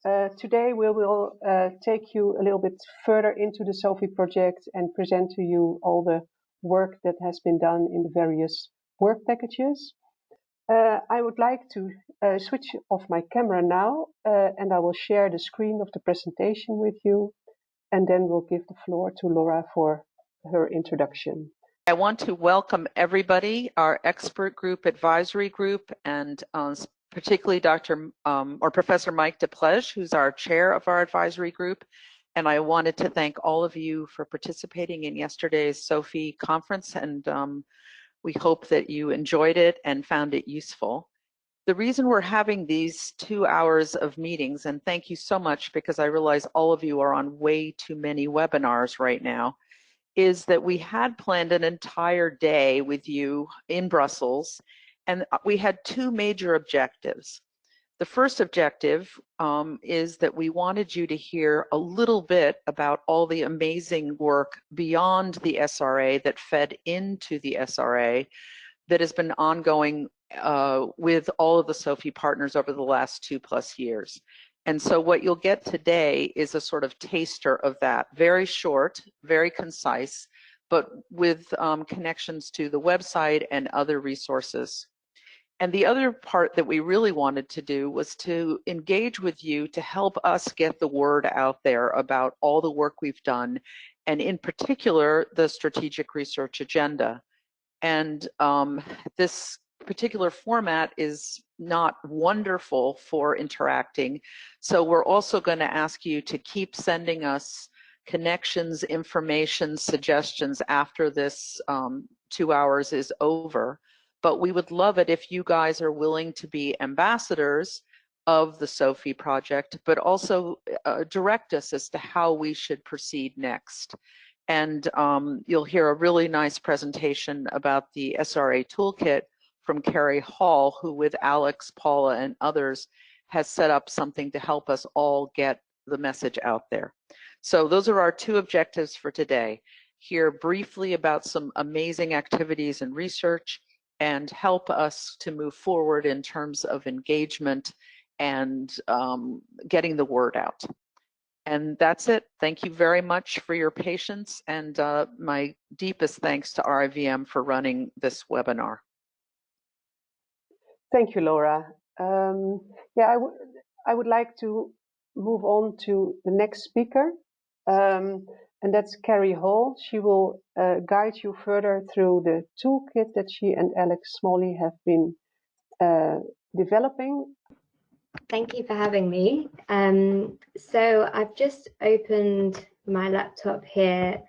Today we will take you a little bit further into the SOPHIE project and present to you all the work that has been done in the various work packages. I would like to switch off my camera now and I will share the screen of the presentation with you, and then we'll give the floor to Laura for her introduction. I want to welcome everybody, our expert group, advisory group, and particularly Professor Mike Deplege, who's our chair of our advisory group. And I wanted to thank all of you for participating in yesterday's SOPHIE conference, and we hope that you enjoyed it and found it useful. The reason we're having these 2 hours of meetings, and thank you so much because I realize all of you are on way too many webinars right now, is that we had planned an entire day with you in Brussels, and we had 2 major objectives. The first objective is that we wanted you to hear a little bit about all the amazing work beyond the SRA that fed into the SRA that has been ongoing with all of the SOPHIE partners over the last 2+ years. And so what you'll get today is a sort of taster of that, very short, very concise, but with connections to the website and other resources. And the other part that we really wanted to do was to engage with you to help us get the word out there about all the work we've done, and in particular, the strategic research agenda. And this particular format is not wonderful for interacting. So we're also going to ask you to keep sending us connections, information, suggestions after this 2 hours is over. But we would love it if you guys are willing to be ambassadors of the SOPHIE project, but also direct us as to how we should proceed next. And you'll hear a really nice presentation about the SRA toolkit from Carrie Hall, who with Alex, Paula, and others has set up something to help us all get the message out there. So those are our 2 objectives for today. Hear briefly about some amazing activities and research, and help us to move forward in terms of engagement and getting the word out. And that's it. Thank you very much for your patience, and my deepest thanks to RIVM for running this webinar. Thank you, Laura. Yeah, I would like to move on to the next speaker, and that's Carrie Hall. She will guide you further through the toolkit that she and Alex Smalley have been developing. Thank you for having me. So I've just opened my laptop here.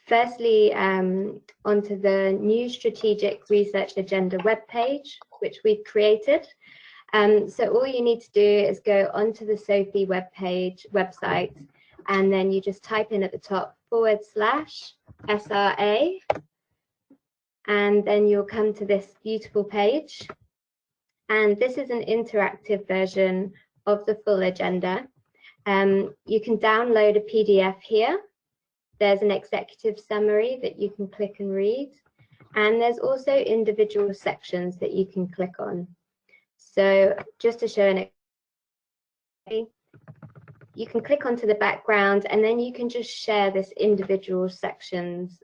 Firstly, onto the new Strategic Research Agenda webpage, which we've created. So all you need to do is go onto the SOPHIE website, and then you just type in at the top /SRA, and then you'll come to this beautiful page. And this is an interactive version of the full agenda. You can download a PDF here. There's an executive summary that you can click and read. And there's also individual sections that you can click on. So just to show an example, you can click onto the background, and then you can just share this individual sections,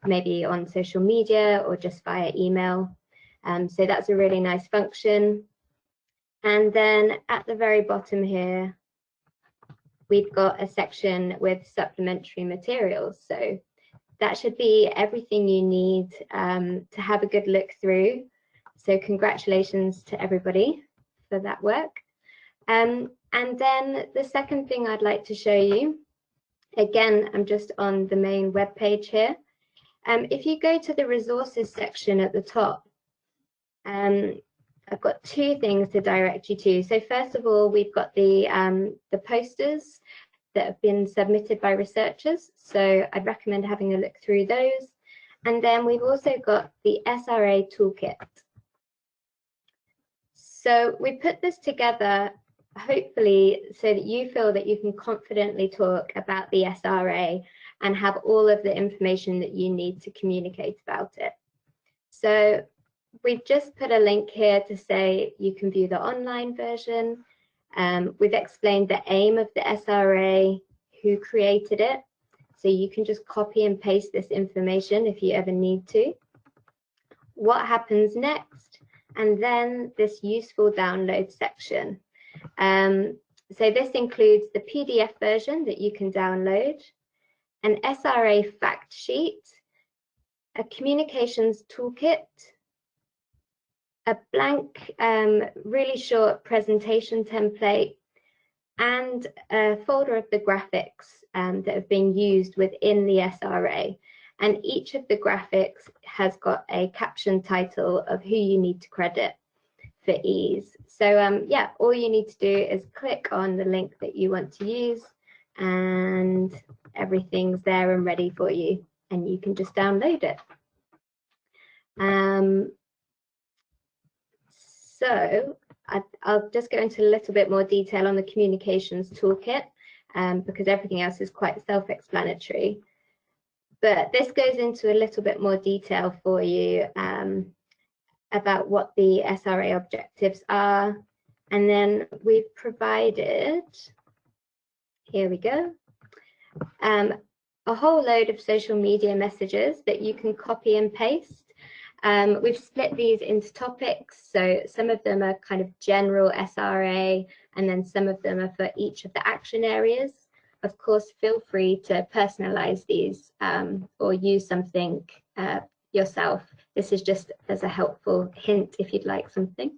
maybe on social media or just via email. So that's a really nice function. And then at the very bottom here, we've got a section with supplementary materials. So that should be everything you need to have a good look through. So congratulations to everybody for that work. And then the second thing I'd like to show you, again, I'm just on the main web page here. If you go to the resources section at the top, I've got 2 things to direct you to. So first of all, we've got the posters that have been submitted by researchers. So I'd recommend having a look through those. And then we've also got the SRA toolkit. So we put this together, hopefully, so that you feel that you can confidently talk about the SRA and have all of the information that you need to communicate about it. So we've just put a link here to say you can view the online version. We've explained the aim of the SRA, who created it, so you can just copy and paste this information if you ever need to. What happens next, and then this useful download section. So this includes the PDF version that you can download, an SRA fact sheet, a communications toolkit, a blank, really short presentation template, and a folder of the graphics that have been used within the SRA. And each of the graphics has got a caption title of who you need to credit for ease. So yeah, all you need to do is click on the link that you want to use, and everything's there and ready for you, and you can just download it. So I'll just go into a little bit more detail on the communications toolkit, because everything else is quite self-explanatory. But this goes into a little bit more detail for you about what the SRA objectives are. And then we've provided, here we go, a whole load of social media messages that you can copy and paste. We've split these into topics, so some of them are kind of general SRA, and then some of them are for each of the action areas. Of course, feel free to personalize these or use something yourself. This is just as a helpful hint if you'd like something.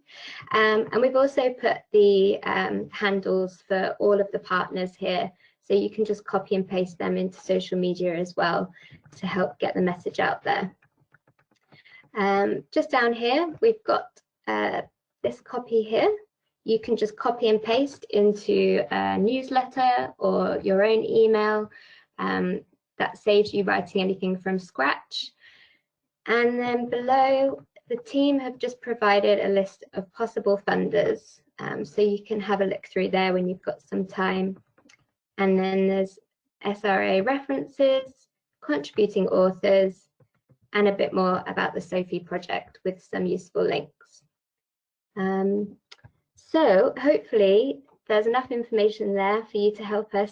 And we've also put the handles for all of the partners here, so you can just copy and paste them into social media as well to help get the message out there. Just down here, we've got this copy here. You can just copy and paste into a newsletter or your own email. That saves you writing anything from scratch. And then below, the team have just provided a list of possible funders. So you can have a look through there when you've got some time. And then there's SRA references, contributing authors, and a bit more about the SOPHIE project with some useful links. So hopefully there's enough information there for you to help us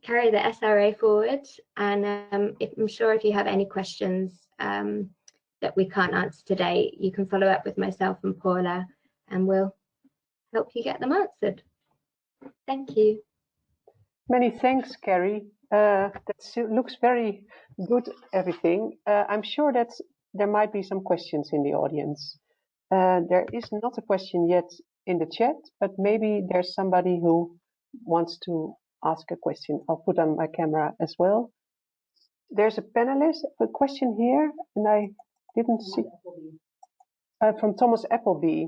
carry the SRA forward. And I'm sure if you have any questions that we can't answer today, you can follow up with myself and Paula, and we'll help you get them answered. Thank you. Many thanks, Carrie. That looks very good, everything. I'm sure that there might be some questions in the audience. There is not a question yet in the chat, but maybe there's somebody who wants to ask a question. I'll put on my camera as well. There's a panelist, a question here, and I didn't see. From Thomas Appleby.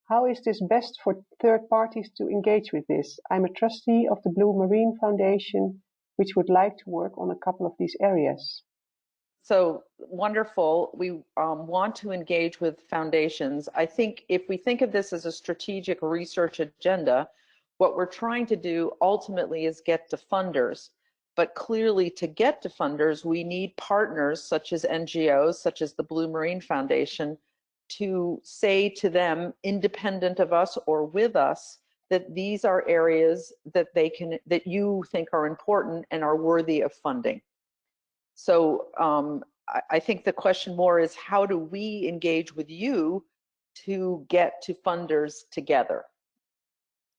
How is this best for third parties to engage with this? I'm a trustee of the Blue Marine Foundation, which would like to work on a couple of these areas. So wonderful. We want to engage with foundations. I think if we think of this as a strategic research agenda, what we're trying to do ultimately is get to funders. But clearly to get to funders, we need partners such as NGOs, such as the Blue Marine Foundation, to say to them, independent of us or with us, that these are areas that that you think are important and are worthy of funding. So I think the question more is, how do we engage with you to get to funders together?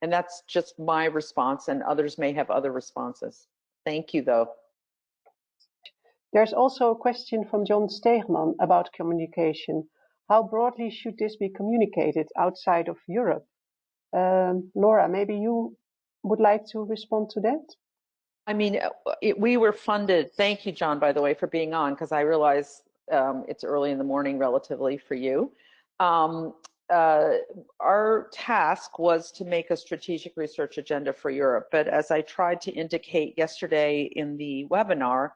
And that's just my response, and others may have other responses. Thank you, though. There's also a question from John Stegman about communication. How broadly should this be communicated outside of Europe? Laura, maybe you would like to respond to that? I mean, we were funded. Thank you, John, by the way, for being on, because I realize it's early in the morning relatively for you. Our task was to make a strategic research agenda for Europe. But as I tried to indicate yesterday in the webinar,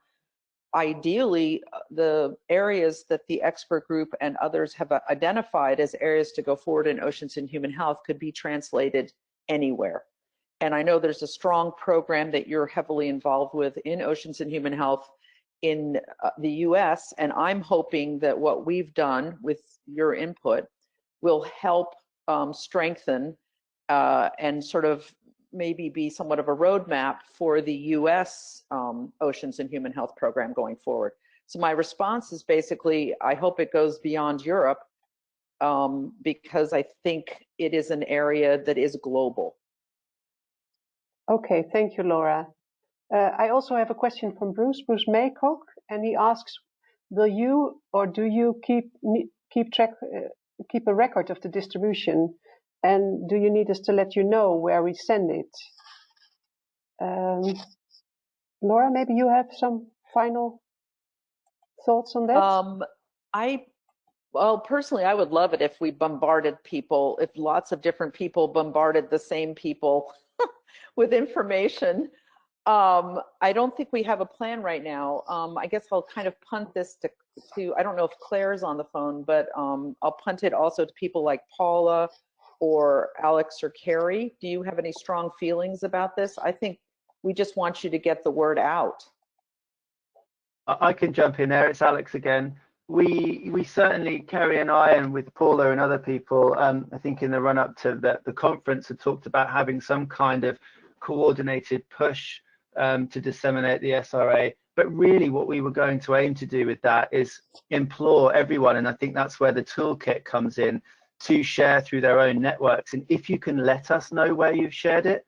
ideally, the areas that the expert group and others have identified as areas to go forward in oceans and human health could be translated anywhere. And I know there's a strong program that you're heavily involved with in oceans and human health in the US, and I'm hoping that what we've done with your input will help strengthen and sort of maybe be somewhat of a roadmap for the US Oceans and Human Health Program going forward. So my response is basically, I hope it goes beyond Europe, because I think it is an area that is global. Okay, thank you, Laura. I also have a question from Bruce Maycock, and he asks, will you or do you keep a record of the distribution, and do you need us to let you know where we send it? Laura, maybe you have some final thoughts on that? Well, personally, I would love it if we bombarded people, if lots of different people bombarded the same people with information. I don't think we have a plan right now. I guess I'll kind of punt this to I don't know if Claire's on the phone, but I'll punt it also to people like Paula or Alex or Carrie. Do you have any strong feelings about this? I think we just want you to get the word out. I can jump in there. It's Alex again. We certainly, Carrie and I, and with Paula and other people, I think in the run up to the conference, had talked about having some kind of coordinated push to disseminate the SRA. But really what we were going to aim to do with that is implore everyone, and I think that's where the toolkit comes in, to share through their own networks. And if you can let us know where you've shared it,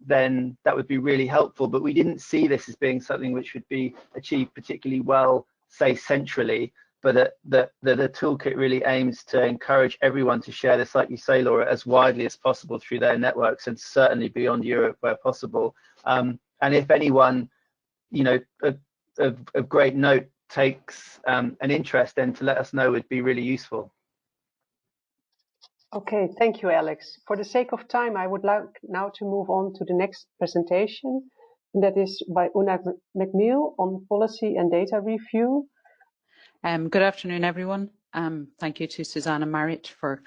then that would be really helpful. But we didn't see this as being something which would be achieved particularly well, say centrally, but that the toolkit really aims to encourage everyone to share this, like you say, Laura, as widely as possible through their networks, and certainly beyond Europe where possible. And if anyone, you know, of great note takes an interest, then to let us know would be really useful. Okay, thank you, Alex. For the sake of time, I would like now to move on to the next presentation, and that is by Una McNeil on policy and data review. Good afternoon, everyone. Thank you to Susanna Marit for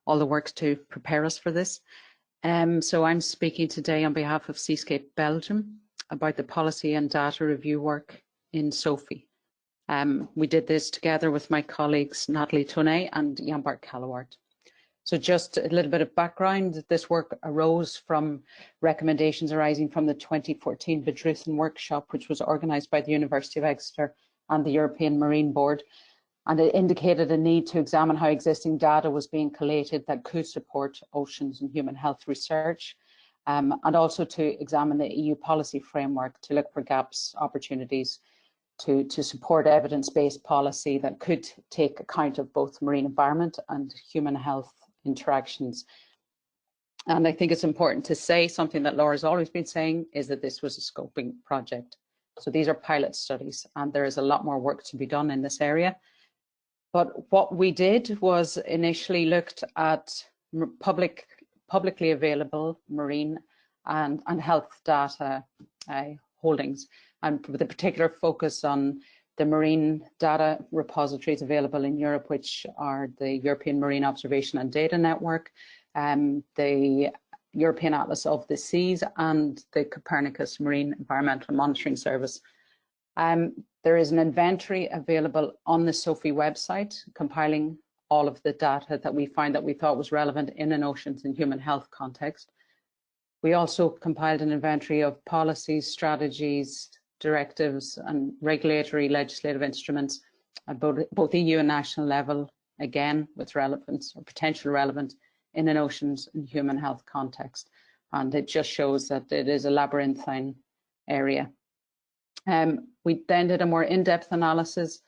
all the work to prepare us for this. So I'm speaking today on behalf of Seascape Belgium about the policy and data review work in SOPHIE. We did this together with my colleagues Natalie Tonnet and Jan-Bart Callewaert. So just a little bit of background, this work arose from recommendations arising from the 2014 Bedrussen workshop, which was organised by the University of Exeter and the European Marine Board, and it indicated a need to examine how existing data was being collated that could support oceans and human health research, and also to examine the EU policy framework to look for gaps, opportunities to support evidence-based policy that could take account of both marine environment and human health interactions. And I think it's important to say something that Laura's always been saying, is that this was a scoping project. So these are pilot studies, and there is a lot more work to be done in this area. But what we did was initially looked at publicly available marine and health data holdings, and with a particular focus on the marine data repositories available in Europe, which are the European Marine Observation and Data Network, the European Atlas of the Seas, and the Copernicus Marine Environmental Monitoring Service. There is an inventory available on the SOPHIE website, compiling all of the data that we find that we thought was relevant in an oceans and human health context. We also compiled an inventory of policies, strategies, directives, and regulatory legislative instruments at both EU and national level, again with relevance or potential relevance in an oceans and human health context. And it just shows that it is a labyrinthine area. We then did a more in-depth analysis,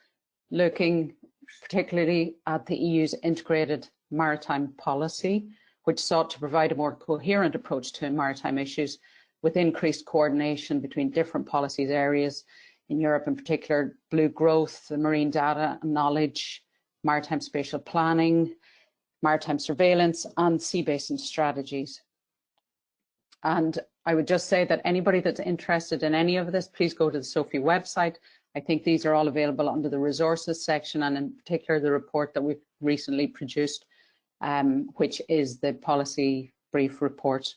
looking particularly at the EU's integrated maritime policy, which sought to provide a more coherent approach to maritime issues with increased coordination between different policies areas in Europe, in particular blue growth, the marine data and knowledge, maritime spatial planning, maritime surveillance, and sea basin strategies. And I would just say that anybody that's interested in any of this, please go to the SOPHIE website. I think these are all available under the resources section, and in particular the report that we've recently produced, which is the policy brief report,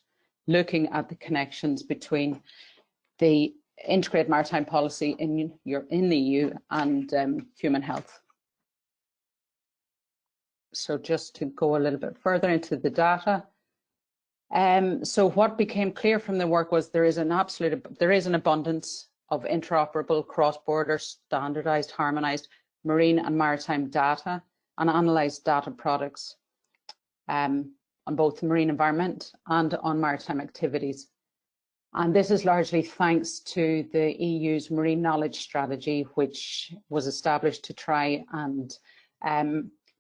looking at the connections between the integrated maritime policy in the EU and human health. So just to go a little bit further into the data, So what became clear from the work was there is an abundance of interoperable, cross-border, standardized, harmonized marine and maritime data and analyzed data products on both the marine environment and on maritime activities. And this is largely thanks to the EU's Marine Knowledge Strategy, which was established to try and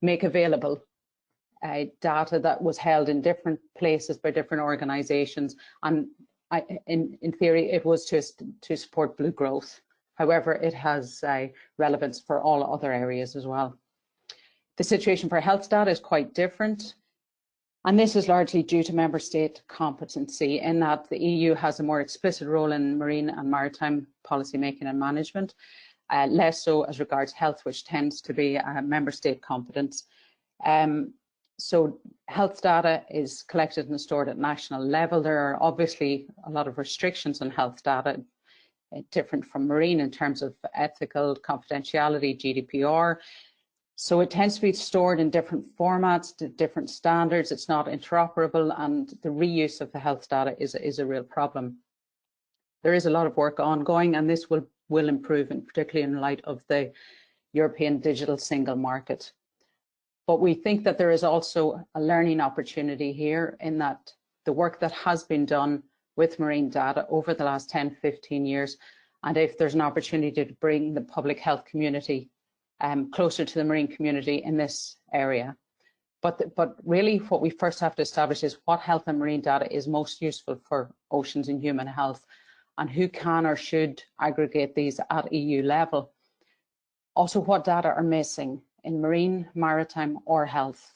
make available data that was held in different places by different organizations. And in theory, it was to support blue growth. However, it has relevance for all other areas as well. The situation for health data is quite different. And this is largely due to member state competency, in that the EU has a more explicit role in marine and maritime policy making and management, less so as regards health, which tends to be a member state competence. So health data is collected and stored at national level. There are obviously a lot of restrictions on health data, different from marine in terms of ethical confidentiality, GDPR. So it tends to be stored in different formats, different standards. It's not interoperable, and the reuse of the health data is a real problem. There is a lot of work ongoing, and this will improve, and particularly in light of the European digital single market. But we think that there is also a learning opportunity here, in that the work that has been done with marine data over the last 10, 15 years, and if there's an opportunity to bring the public health community closer to the marine community in this area. But really what we first have to establish is what health and marine data is most useful for oceans and human health, and who can or should aggregate these at EU level. Also, what data are missing in marine, maritime or health.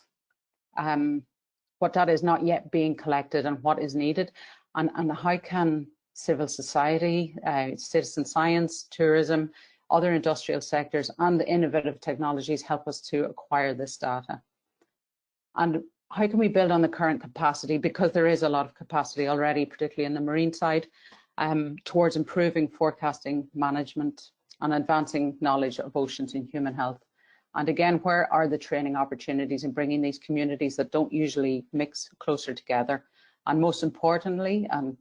What data is not yet being collected and what is needed, and how can civil society, citizen science, tourism, other industrial sectors and innovative technologies help us to acquire this data. And how can we build on the current capacity, because there is a lot of capacity already, particularly in the marine side, towards improving forecasting, management and advancing knowledge of oceans and human health. And again, where are the training opportunities in bringing these communities that don't usually mix closer together? And most importantly, and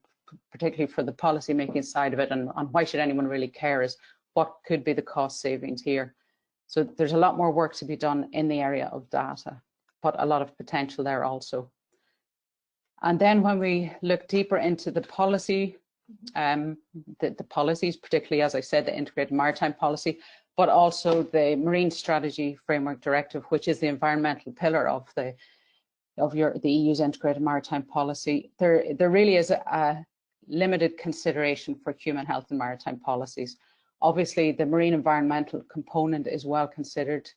particularly for the policy making side of it, and why should anyone really care, is what could be the cost savings here? So there's a lot more work to be done in the area of data, but a lot of potential there also. And then when we look deeper into the policy, the policies, particularly, as I said, the integrated maritime policy, but also the Marine Strategy Framework Directive, which is the environmental pillar of the EU's integrated maritime policy, there really is a limited consideration for human health and maritime policies. Obviously, the marine environmental component is well considered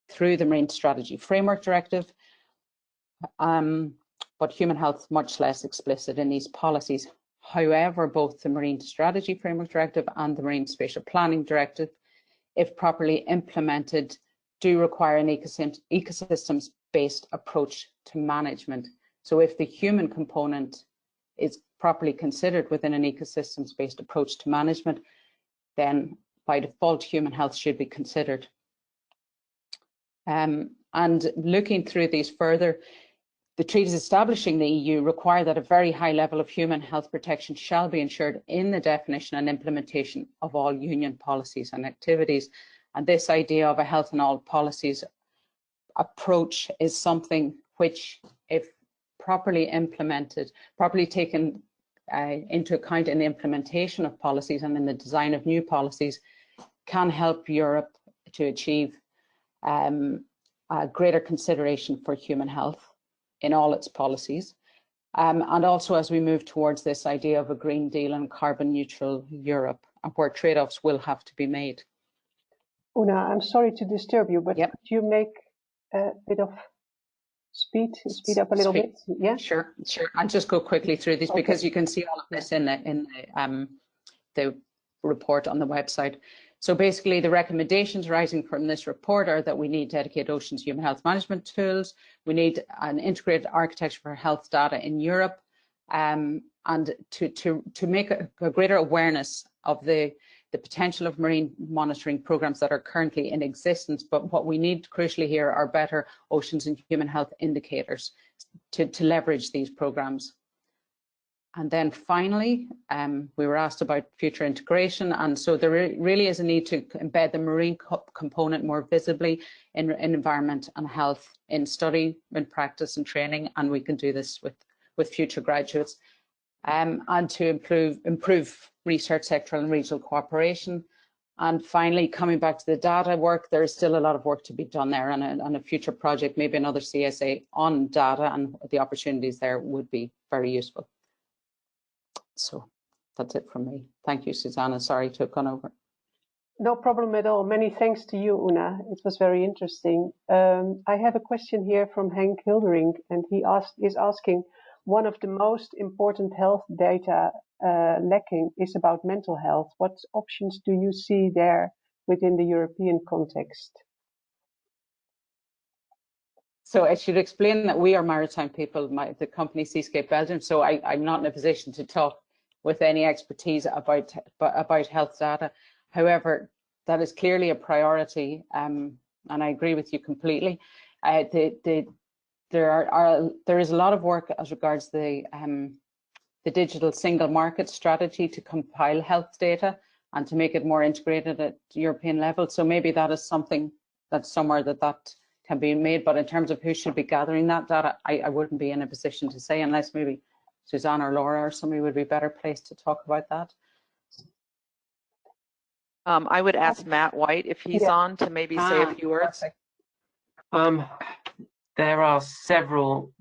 through the Marine Strategy Framework Directive, but human health much less explicit in these policies. However, both the Marine Strategy Framework Directive and the Marine Spatial Planning Directive, if properly implemented, do require an ecosystems-based approach to management. So if the human component is properly considered within an ecosystems-based approach to management, then by default human health should be considered. And looking through these further, the treaties establishing the EU require that a very high level of human health protection shall be ensured in the definition and implementation of all union policies and activities. And this idea of a health in all policies approach is something which, if properly implemented, properly taken into account in the implementation of policies and in the design of new policies, can help Europe to achieve a greater consideration for human health in all its policies. And also as we move towards this idea of a Green Deal and carbon neutral Europe, where trade-offs will have to be made. Una, I'm sorry to disturb you, but Yep. could you make a bit of speed up a little bit? Yeah, Sure. I'll just go quickly through these, okay, because you can see all of this in the report on the website. So basically, the recommendations arising from this report are that we need dedicated oceans human health management tools. We need an integrated architecture for health data in Europe, and to make a greater awareness of the potential of marine monitoring programs that are currently in existence. But what we need crucially here are better oceans and human health indicators to leverage these programs. And then finally, we were asked about future integration. And so there really is a need to embed the marine component more visibly in environment and health in study, in practice and training. And we can do this with future graduates. And to improve research, sectoral and regional cooperation. And finally, coming back to the data work, there is still a lot of work to be done there, and a future project, maybe another CSA on data and the opportunities there would be very useful. So that's it from me. Thank you, Susanna. Sorry to have gone over. No problem at all. Many thanks to you, Una. It was very interesting. I have a question here from Henk Hildering, and he is asking, one of the most important health data lacking is about mental health. What options do you see there within the European context? So I should explain that we are maritime people, the company Seascape Belgium, so I'm not in a position to talk with any expertise about health data. However, that is clearly a priority, and I agree with you completely. There is a lot of work as regards the digital single market strategy to compile health data and to make it more integrated at European level. So maybe that is something that's somewhere that can be made. But in terms of who should be gathering that data, I wouldn't be in a position to say, unless maybe Susanna or Laura or somebody would be better placed to talk about that. I would ask Matt White if he's on to maybe say a few words. There are several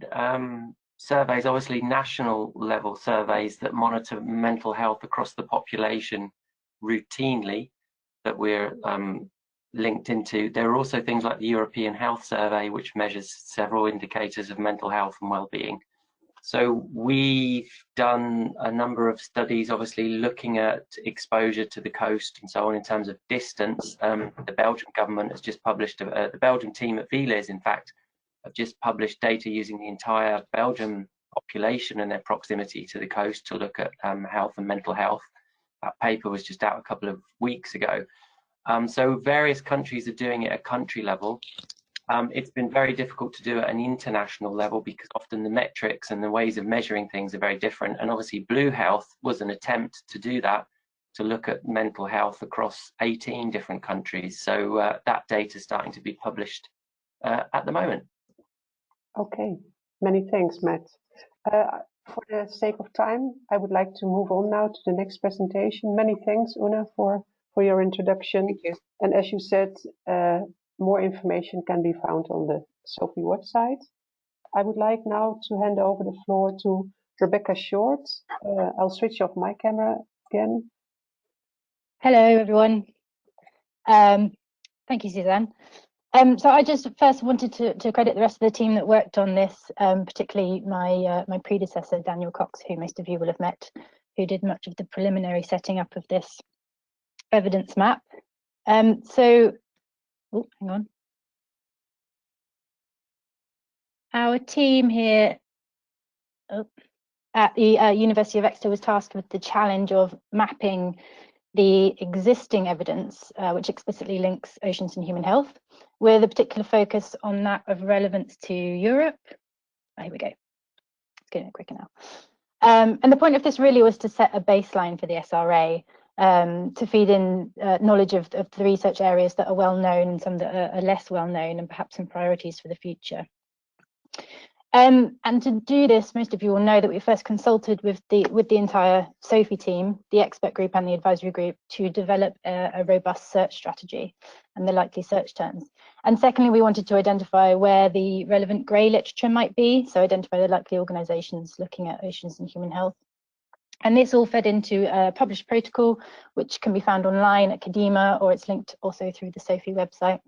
surveys, obviously national level surveys that monitor mental health across the population routinely that we're linked into. There are also things like the European Health Survey, which measures several indicators of mental health and well-being. So we've done a number of studies, obviously looking at exposure to the coast and so on in terms of distance. The Belgian government has just published, the Belgian team at VLIS, in fact, have just published data using the entire Belgian population and their proximity to the coast to look at health and mental health. That paper was just out a couple of weeks ago. So various countries are doing it at country level. It's been very difficult to do at an international level because often the metrics and the ways of measuring things are very different. And obviously Blue Health was an attempt to do that, to look at mental health across 18 different countries. So that data is starting to be published at the moment. Okay, many thanks, Matt. For the sake of time, I would like to move on now to the next presentation. Many thanks, Una, for your introduction. Thank you. And as you said, more information can be found on the SOPHIE website. I would like now to hand over the floor to Rebecca Short. I'll switch off my camera again. Hello, everyone. Thank you, Suzanne. So I just first wanted to credit the rest of the team that worked on this, particularly my predecessor, Daniel Cox, who most of you will have met, who did much of the preliminary setting up of this evidence map. Oh, hang on. Our team here at the University of Exeter was tasked with the challenge of mapping the existing evidence, which explicitly links oceans and human health, with a particular focus on that of relevance to Europe. Oh, here we go. It's getting quicker now. And the point of this really was to set a baseline for the SRA, to feed in knowledge of the research areas that are well known and some that are less well known, and perhaps some priorities for the future. And to do this, most of you will know that we first consulted with the entire SOPHIE team, the expert group and the advisory group, to develop a robust search strategy and the likely search terms. And secondly, we wanted to identify where the relevant grey literature might be, so identify the likely organisations looking at oceans and human health. And this all fed into a published protocol, which can be found online at Kadima, or it's linked also through the SOPHIE website.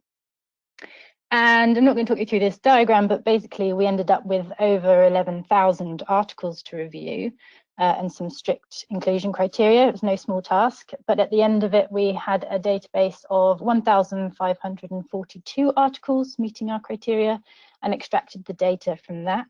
And I'm not going to talk you through this diagram, but basically we ended up with over 11,000 articles to review and some strict inclusion criteria. It was no small task, but at the end of it, we had a database of 1,542 articles meeting our criteria and extracted the data from that.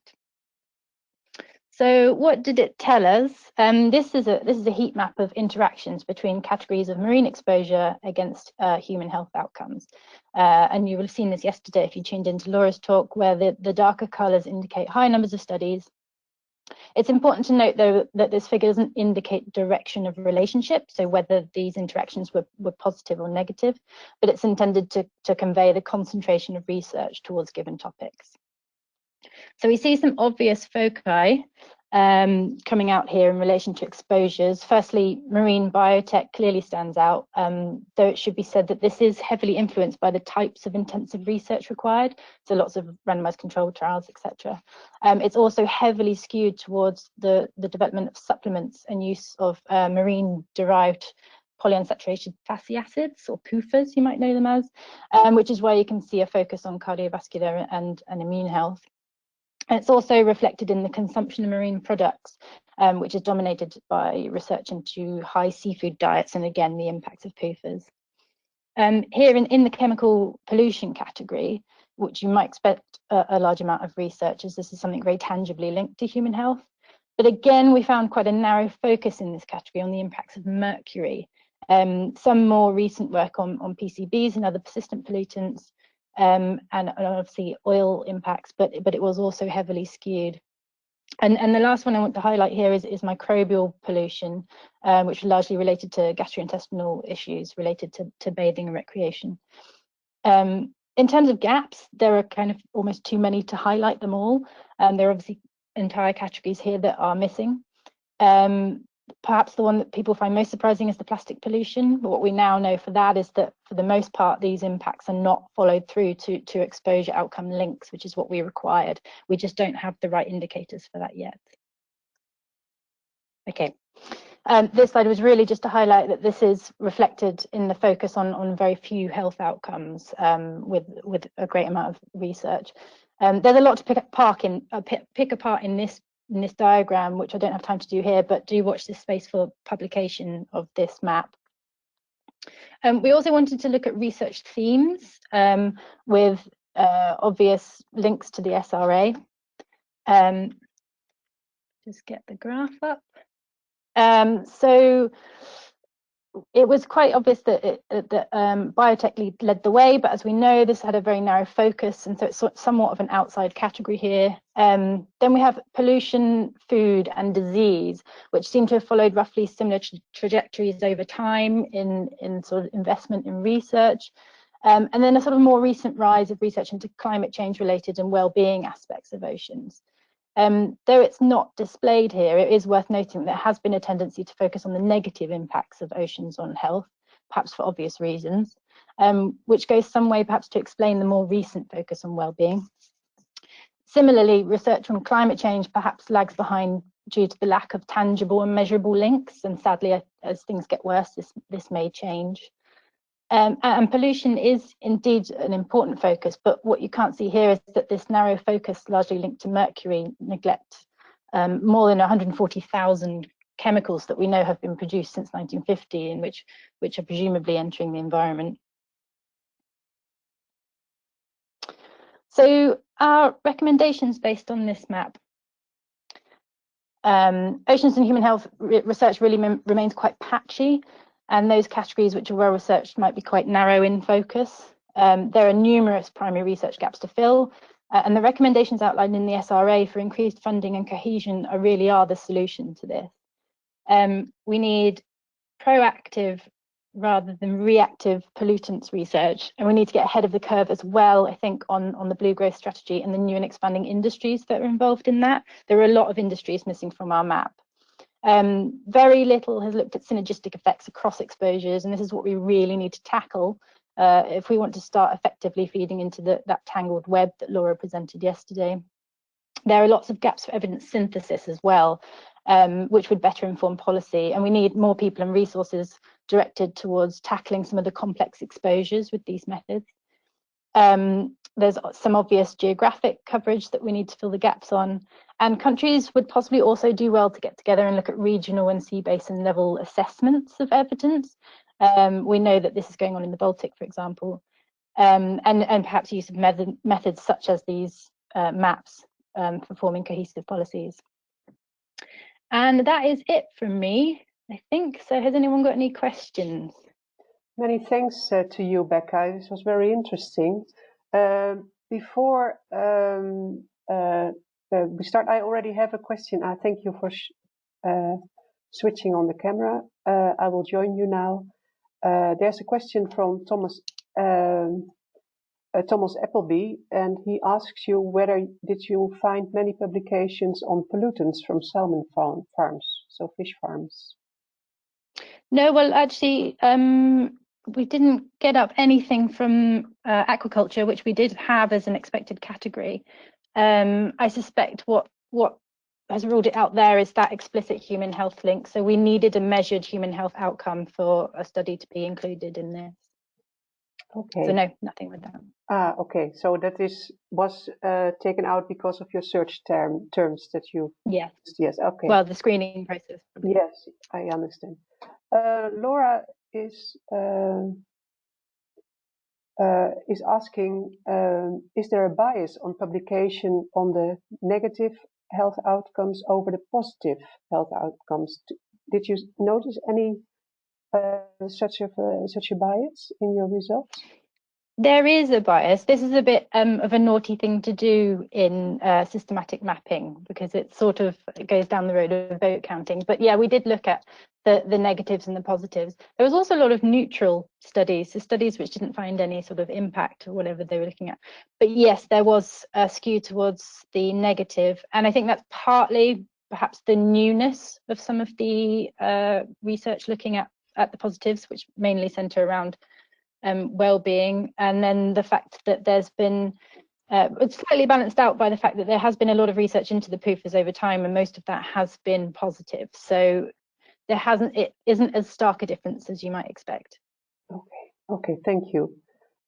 So what did it tell us? This is a heat map of interactions between categories of marine exposure against human health outcomes. And you will have seen this yesterday if you tuned into Laura's talk, where the darker colours indicate high numbers of studies It's important to note, though, that this figure doesn't indicate direction of relationship, so whether these interactions were positive or negative, but it's intended to convey the concentration of research towards given topics. So we see some obvious foci coming out here in relation to exposures. Firstly, marine biotech clearly stands out, though it should be said that this is heavily influenced by the types of intensive research required, so lots of randomized controlled trials, etc. It's also heavily skewed towards the development of supplements and use of marine-derived polyunsaturated fatty acids, or PUFAs, you might know them as, which is why you can see a focus on cardiovascular and immune health. And it's also reflected in the consumption of marine products, which is dominated by research into high seafood diets and, again, the impacts of PUFAs. Here in the chemical pollution category, which you might expect a large amount of research, as this is something very tangibly linked to human health. But again, we found quite a narrow focus in this category on the impacts of mercury. Some more recent work on PCBs and other persistent pollutants, and obviously oil impacts, but it was also heavily skewed. And the last one I want to highlight here is microbial pollution, which is largely related to gastrointestinal issues related to bathing and recreation. In terms of gaps, there are kind of almost too many to highlight them all. There are obviously entire categories here that are missing. Perhaps the one that people find most surprising is the plastic pollution. But what we now know for that is that for the most part, these impacts are not followed through to exposure outcome links, which is what we required. We just don't have the right indicators for that yet. Okay. This slide was really just to highlight that this is reflected in the focus on very few health outcomes with a great amount of research. There's a lot to pick apart in this diagram, which I don't have time to do here, but do watch this space for publication of this map. We also wanted to look at research themes with obvious links to the SRA. Just get the graph up. So it was quite obvious that biotech led the way, but as we know, this had a very narrow focus, and so it's somewhat of an outside category here. Then we have pollution, food, and disease, which seem to have followed roughly similar trajectories over time in sort of investment in research. And then a sort of more recent rise of research into climate change related and well-being aspects of oceans. Though it's not displayed here, it is worth noting there has been a tendency to focus on the negative impacts of oceans on health, perhaps for obvious reasons, which goes some way perhaps to explain the more recent focus on well-being. Similarly, research on climate change perhaps lags behind due to the lack of tangible and measurable links, and sadly, as things get worse, this may change. And pollution is indeed an important focus, but what you can't see here is that this narrow focus, largely linked to mercury, neglect more than 140,000 chemicals that we know have been produced since 1950, and which are presumably entering the environment. So our recommendations based on this map. Oceans and human health research really remains quite patchy, and those categories which are well researched might be quite narrow in focus. There are numerous primary research gaps to fill, and the recommendations outlined in the SRA for increased funding and cohesion really are the solution to this. We need proactive rather than reactive pollutants research, and we need to get ahead of the curve as well, I think, on the blue growth strategy and the new and expanding industries that are involved in that. There are a lot of industries missing from our map. Very little has looked at synergistic effects across exposures, and this is what we really need to tackle if we want to start effectively feeding into that tangled web that Laura presented yesterday. There are lots of gaps for evidence synthesis as well, which would better inform policy, and we need more people and resources directed towards tackling some of the complex exposures with these methods. There's some obvious geographic coverage that we need to fill the gaps on, and countries would possibly also do well to get together and look at regional and sea basin level assessments of evidence. We know that this is going on in the Baltic, for example, and perhaps use of methods such as these maps for forming cohesive policies. And that is it from me, I think. So has anyone got any questions? Many thanks to you, Becca. This was very interesting. Before we start, I already have a question. I thank you for switching on the camera. I will join you now. There's a question from Thomas Appleby, and he asks you whether did you find many publications on pollutants from salmon farms, so fish farms? No, well, actually, we didn't get up anything from aquaculture, which we did have as an expected category. I suspect what has ruled it out there is that explicit human health link. So we needed a measured human health outcome for a study to be included in this. Okay. So no, nothing with that. Ah, okay. So that was taken out because of your search terms that you. Yes. Yes. Okay. Well, the screening process. Probably. Yes, I understand. Laura is asking, is there a bias on publication on the negative health outcomes over the positive health outcomes? Did you notice any such a bias in your results? There is a bias. This is a bit of a naughty thing to do in systematic mapping because it sort of goes down the road of vote counting. But yeah, we did look at the negatives and the positives. There was also a lot of neutral studies, so studies which didn't find any sort of impact or whatever they were looking at. But yes, there was a skew towards the negative. And I think that's partly perhaps the newness of some of the research looking at the positives, which mainly center around well-being, and then the fact that there's been it's slightly balanced out by the fact that there has been a lot of research into the PUFAs over time, and most of that has been positive. So it isn't as stark a difference as you might expect. Okay, thank you.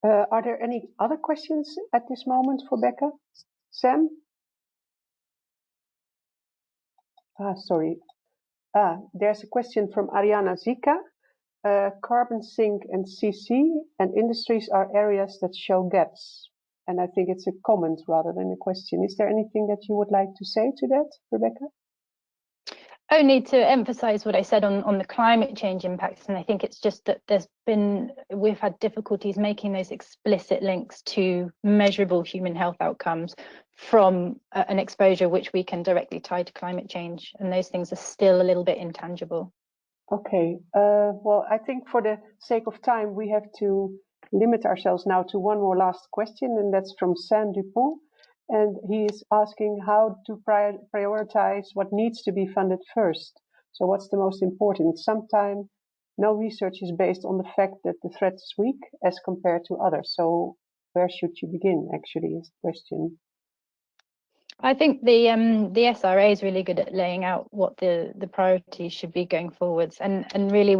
Are there any other questions at this moment for Becca? Sam? Sorry. There's a question from Ariana Zika. Carbon sink and CC and industries are areas that show gaps. And I think it's a comment rather than a question. Is there anything that you would like to say to that, Rebecca? Only to emphasize what I said on the climate change impacts. And I think it's just that we've had difficulties making those explicit links to measurable human health outcomes from an exposure which we can directly tie to climate change. And those things are still a little bit intangible. Okay, well, I think for the sake of time, we have to limit ourselves now to one more last question, and that's from Sam Dupont. And he is asking how to prioritize what needs to be funded first. So what's the most important? Sometimes no research is based on the fact that the threat is weak as compared to others. So where should you begin, actually, is the question. I think the SRA is really good at laying out what the priorities should be going forwards, and really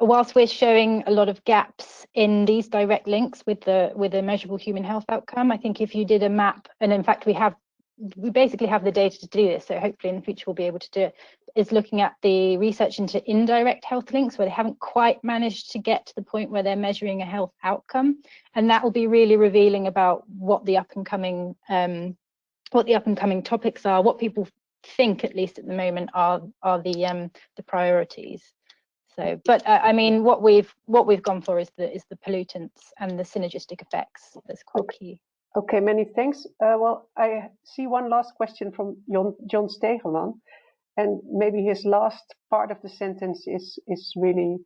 whilst we're showing a lot of gaps in these direct links with a measurable human health outcome, I think if you did a map, and in fact we basically have the data to do this, so hopefully in the future we'll be able to do it, is looking at the research into indirect health links where they haven't quite managed to get to the point where they're measuring a health outcome, and that will be really revealing about what the up and coming topics are, what people think, at least at the moment, are the priorities. So, but I mean, what we've gone for is the pollutants and the synergistic effects. That's quite key. Okay, many thanks. Well, I see one last question from John Stegelman, and maybe his last part of the sentence is really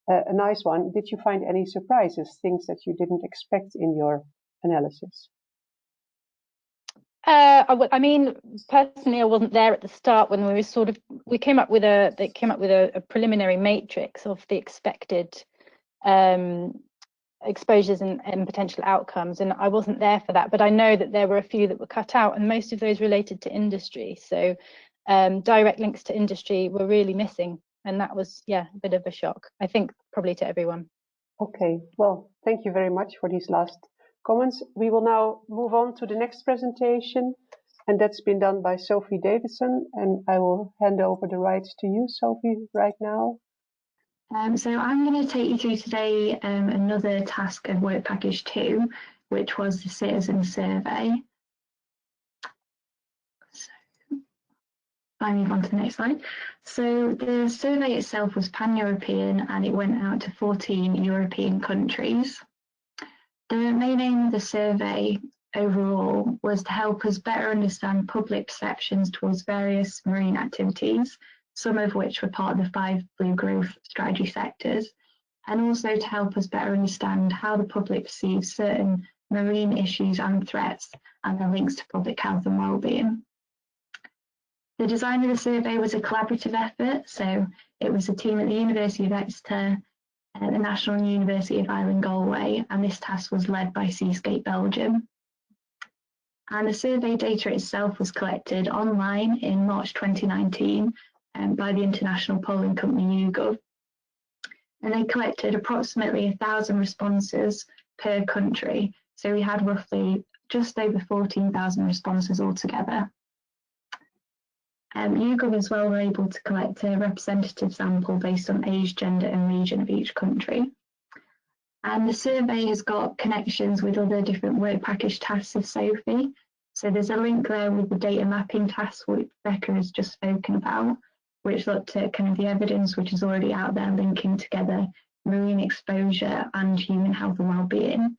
a nice one. Did you find any surprises, things that you didn't expect in your analysis? I mean, personally, I wasn't there at the start when we came up with a preliminary matrix of the expected exposures and potential outcomes, and I wasn't there for that, but I know that there were a few that were cut out, and most of those related to industry. So direct links to industry were really missing, and that was, yeah, a bit of a shock, I think, probably to everyone. Okay, well, thank you very much for these last comments. We will now move on to the next presentation, and that's been done by Sophie Davidson, and I will hand over the rights to you, Sophie, right now. So I'm going to take you through today another task of work package 2, which was the citizen survey. So I move on to the next slide. So the survey itself was pan-European, and it went out to 14 European countries. The main aim of the survey overall was to help us better understand public perceptions towards various marine activities, some of which were part of the 5 Blue Growth Strategy sectors, and also to help us better understand how the public perceives certain marine issues and threats and their links to public health and wellbeing. The design of the survey was a collaborative effort, so it was a team at the University of Exeter, the National University of Ireland Galway, and this task was led by Seascape Belgium. And the survey data itself was collected online in March 2019 by the international polling company YouGov. And they collected approximately 1,000 responses per country. So we had roughly just over 14,000 responses altogether. YouGov as well were able to collect a representative sample based on age, gender and region of each country. And the survey has got connections with other different work package tasks of SOPHIE. So there's a link there with the data mapping task which Becca has just spoken about, which looked at kind of the evidence which is already out there linking together marine exposure and human health and wellbeing.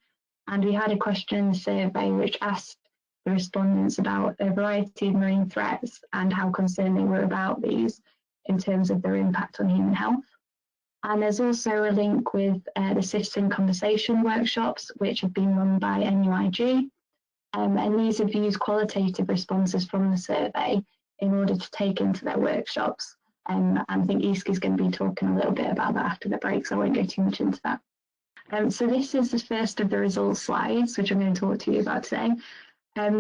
And we had a question in the survey which asked the respondents about a variety of marine threats and how concerned they were about these in terms of their impact on human health. And there's also a link with the Citizen Conversation workshops, which have been run by NUIG. And these have used qualitative responses from the survey in order to take into their workshops. And I think Iski is going to be talking a little bit about that after the break, so I won't go too much into that. So this is the first of the results slides, which I'm going to talk to you about today.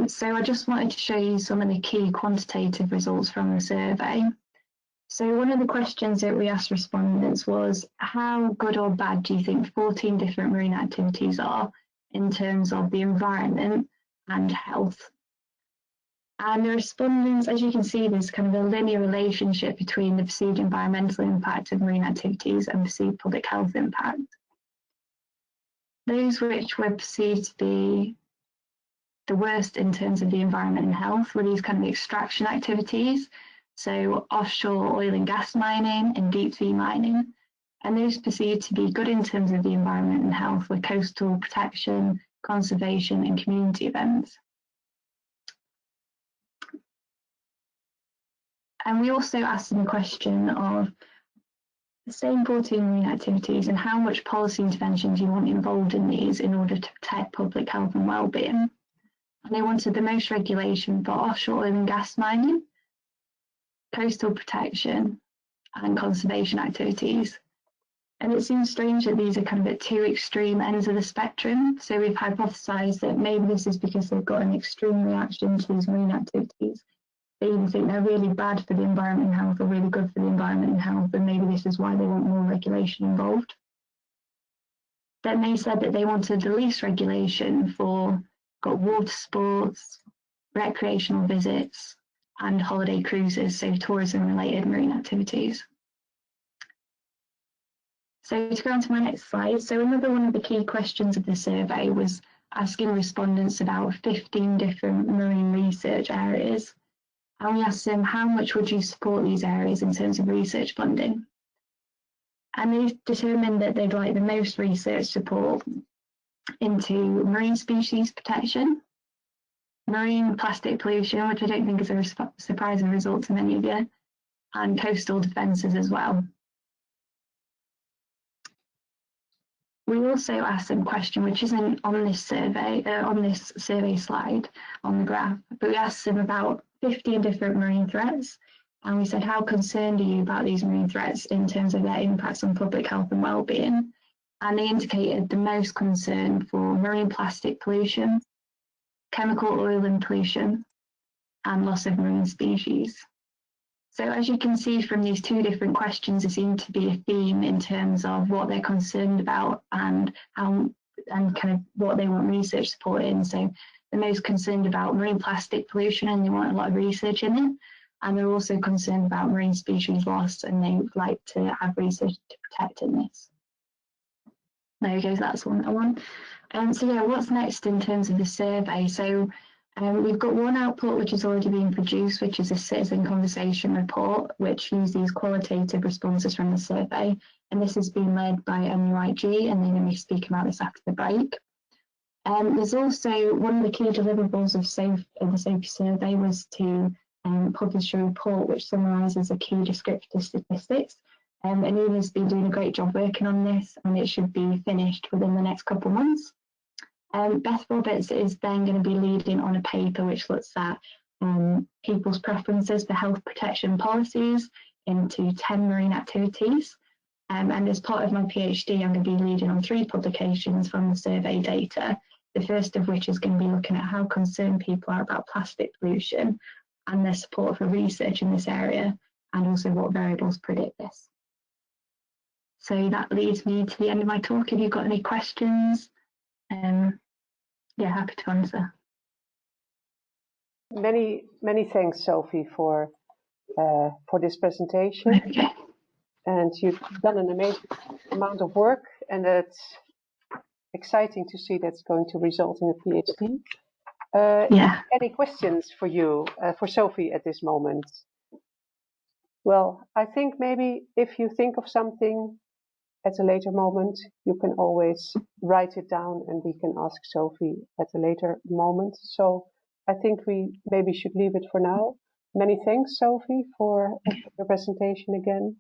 So I just wanted to show you some of the key quantitative results from the survey. So one of the questions that we asked respondents was, how good or bad do you think 14 different marine activities are in terms of the environment and health? And the respondents, as you can see, there's kind of a linear relationship between the perceived environmental impact of marine activities and perceived public health impact. Those which were perceived to be the worst in terms of the environment and health were these kind of extraction activities, so offshore oil and gas mining and deep sea mining. And those perceived to be good in terms of the environment and health were coastal protection, conservation and community events. And we also asked them a question of the same 14 marine activities and how much policy intervention do you want involved in these in order to protect public health and wellbeing. And they wanted the most regulation for offshore oil and gas mining, coastal protection and conservation activities. And it seems strange that these are kind of at two extreme ends of the spectrum. So we've hypothesised that maybe this is because they've got an extreme reaction to these marine activities. They either think they're really bad for the environment and health or really good for the environment and health, and maybe this is why they want more regulation involved. Then they said that they wanted the least regulation for water sports, recreational visits, and holiday cruises, so tourism-related marine activities. So to go on to my next slide, so another one of the key questions of the survey was asking respondents about 15 different marine research areas. And we asked them, how much would you support these areas in terms of research funding? And they determined that they'd like the most research support into marine species protection, marine plastic pollution, which I don't think is a surprising result to many of you, and coastal defences as well. We also asked them a question which isn't on this survey slide on the graph, but we asked them about 15 different marine threats, and we said, how concerned are you about these marine threats in terms of their impacts on public health and wellbeing? And they indicated the most concern for marine plastic pollution, chemical oil and pollution, and loss of marine species. So as you can see from these two different questions, there seemed to be a theme in terms of what they're concerned about and how and kind of what they want research support in. So they're most concerned about marine plastic pollution and they want a lot of research in it. And they're also concerned about marine species loss and they would like to have research to protect in this. There goes, that's one. So yeah, what's next in terms of the survey? So we've got one output which has already been produced, which is a citizen conversation report, which uses these qualitative responses from the survey. And this has been led by NUIG, and they're going to be speaking about this after the break. There's also one of the key deliverables of the SOPHIE survey was to publish a report which summarises the key descriptive statistics. And Ina's been doing a great job working on this, and it should be finished within the next couple of months. Beth Roberts is then going to be leading on a paper which looks at people's preferences for health protection policies into 10 marine activities. And as part of my PhD, I'm going to be leading on 3 publications from the survey data, the first of which is going to be looking at how concerned people are about plastic pollution and their support for research in this area, and also what variables predict this. So that leads me to the end of my talk. If you've got any questions, yeah, happy to answer. Many thanks, Sophie, for this presentation. Okay. And you've done an amazing amount of work, and it's exciting to see that's going to result in a PhD. Yeah. Any questions for you, for Sophie at this moment? Well, I think maybe if you think of something at a later moment, you can always write it down and we can ask Sophie at a later moment. So I think we maybe should leave it for now. Many thanks, Sophie, for your presentation again.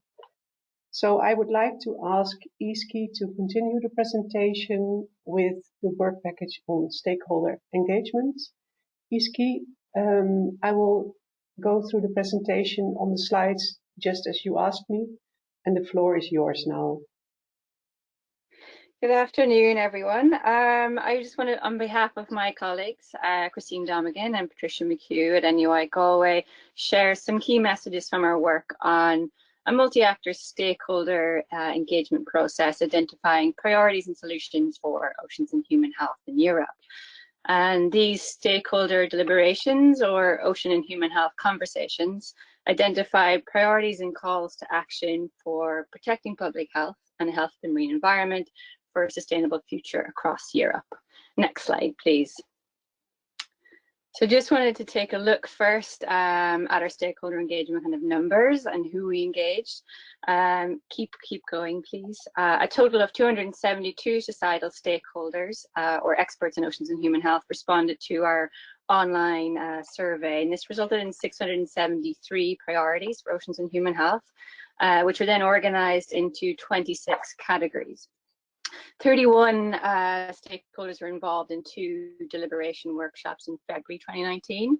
So I would like to ask Iski to continue the presentation with the work package on stakeholder engagement. Iski, I will go through the presentation on the slides just as you asked me, and the floor is yours now. Good afternoon, everyone. I just want to, on behalf of my colleagues, Christine Domigan and Patricia McHugh at NUI Galway, share some key messages from our work on a multi-actor stakeholder engagement process, identifying priorities and solutions for oceans and human health in Europe. And these stakeholder deliberations, or ocean and human health conversations, identify priorities and calls to action for protecting public health and a healthy marine environment for a sustainable future across Europe. Next slide, please. So just wanted to take a look first at our stakeholder engagement kind of numbers and who we engaged. Keep going, please. A total of 272 societal stakeholders or experts in oceans and human health responded to our online survey, and this resulted in 673 priorities for oceans and human health, which were then organized into 26 categories. 31 stakeholders were involved in 2 deliberation workshops in February 2019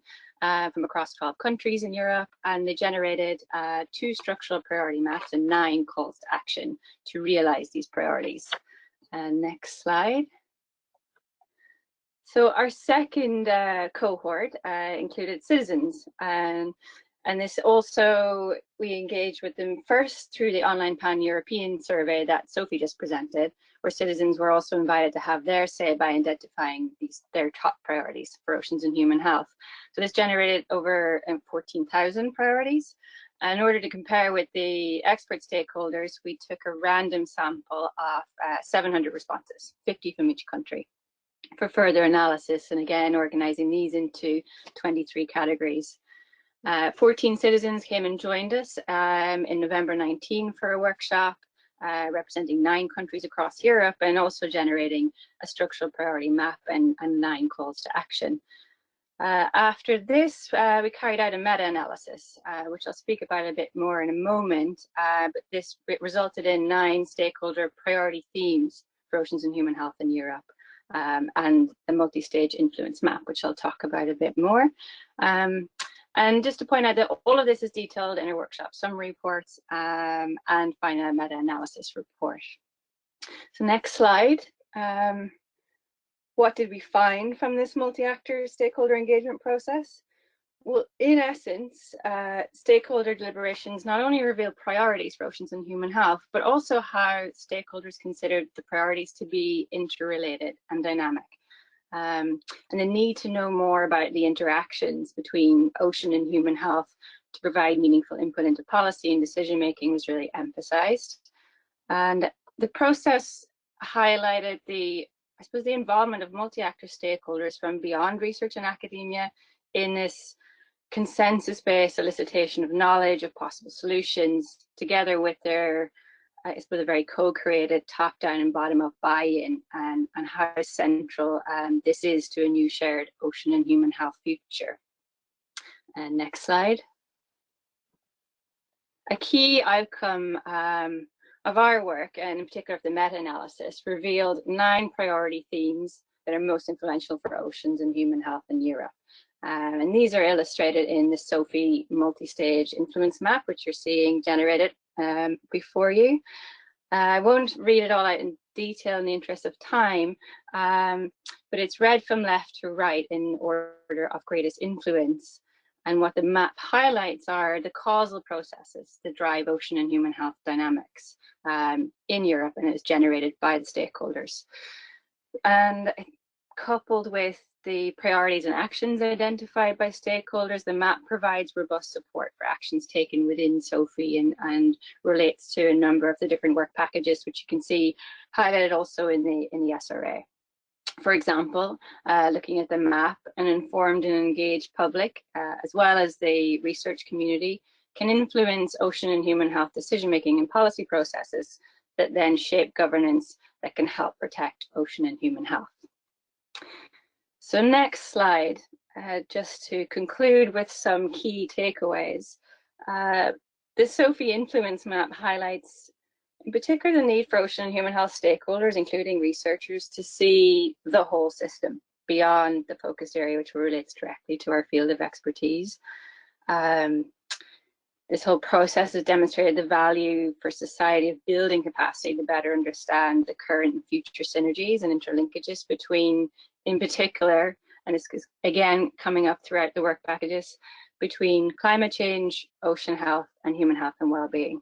from across 12 countries in Europe, and they generated 2 structural priority maps and 9 calls to action to realize these priorities. Next slide. So our second cohort included citizens, and this also, we engaged with them first through the online pan-European survey that Sophie just presented, where citizens were also invited to have their say by identifying their top priorities for oceans and human health. So this generated over 14,000 priorities. And in order to compare with the expert stakeholders, we took a random sample of 700 responses, 50 from each country, for further analysis, and again, organizing these into 23 categories. 14 citizens came and joined us in November 19 for a workshop representing 9 countries across Europe, and also generating a structural priority map and 9 calls to action. After this, we carried out a meta-analysis, which I'll speak about a bit more in a moment, but this resulted in 9 stakeholder priority themes for oceans and human health in Europe, and the multi-stage influence map, which I'll talk about a bit more. And just to point out that all of this is detailed in our workshop summary reports and final meta-analysis report. So next slide. What did we find from this multi-actor stakeholder engagement process? Well, in essence, stakeholder deliberations not only reveal priorities for oceans and human health, but also how stakeholders considered the priorities to be interrelated and dynamic. And the need to know more about the interactions between ocean and human health to provide meaningful input into policy and decision making was really emphasized. And the process highlighted the involvement of multi-actor stakeholders from beyond research and academia in this consensus-based solicitation of knowledge of possible solutions, together with their I suppose, a very co-created top-down and bottom-up buy-in, and how central this is to a new shared ocean and human health future. And next slide. A key outcome of our work, and in particular of the meta-analysis, revealed 9 priority themes that are most influential for oceans and human health in Europe. And these are illustrated in the SOPHIE multi-stage influence map, which you're seeing generated before you. I won't read it all out in detail in the interest of time, but it's read from left to right in order of greatest influence. And what the map highlights are the causal processes that drive ocean and human health dynamics in Europe, and it's generated by the stakeholders. And coupled with the priorities and actions identified by stakeholders, the map provides robust support for actions taken within SOPHIE and relates to a number of the different work packages, which you can see highlighted also in the SRA. For example, looking at the map, an informed and engaged public, as well as the research community, can influence ocean and human health decision-making and policy processes that then shape governance that can help protect ocean and human health. So next slide, just to conclude with some key takeaways. The SOPHIE influence map highlights in particular the need for ocean and human health stakeholders, including researchers, to see the whole system beyond the focus area, which relates directly to our field of expertise. This whole process has demonstrated the value for society of building capacity to better understand the current and future synergies and interlinkages between, in particular, and it's again coming up throughout the work packages, between climate change, ocean health, and human health and well-being.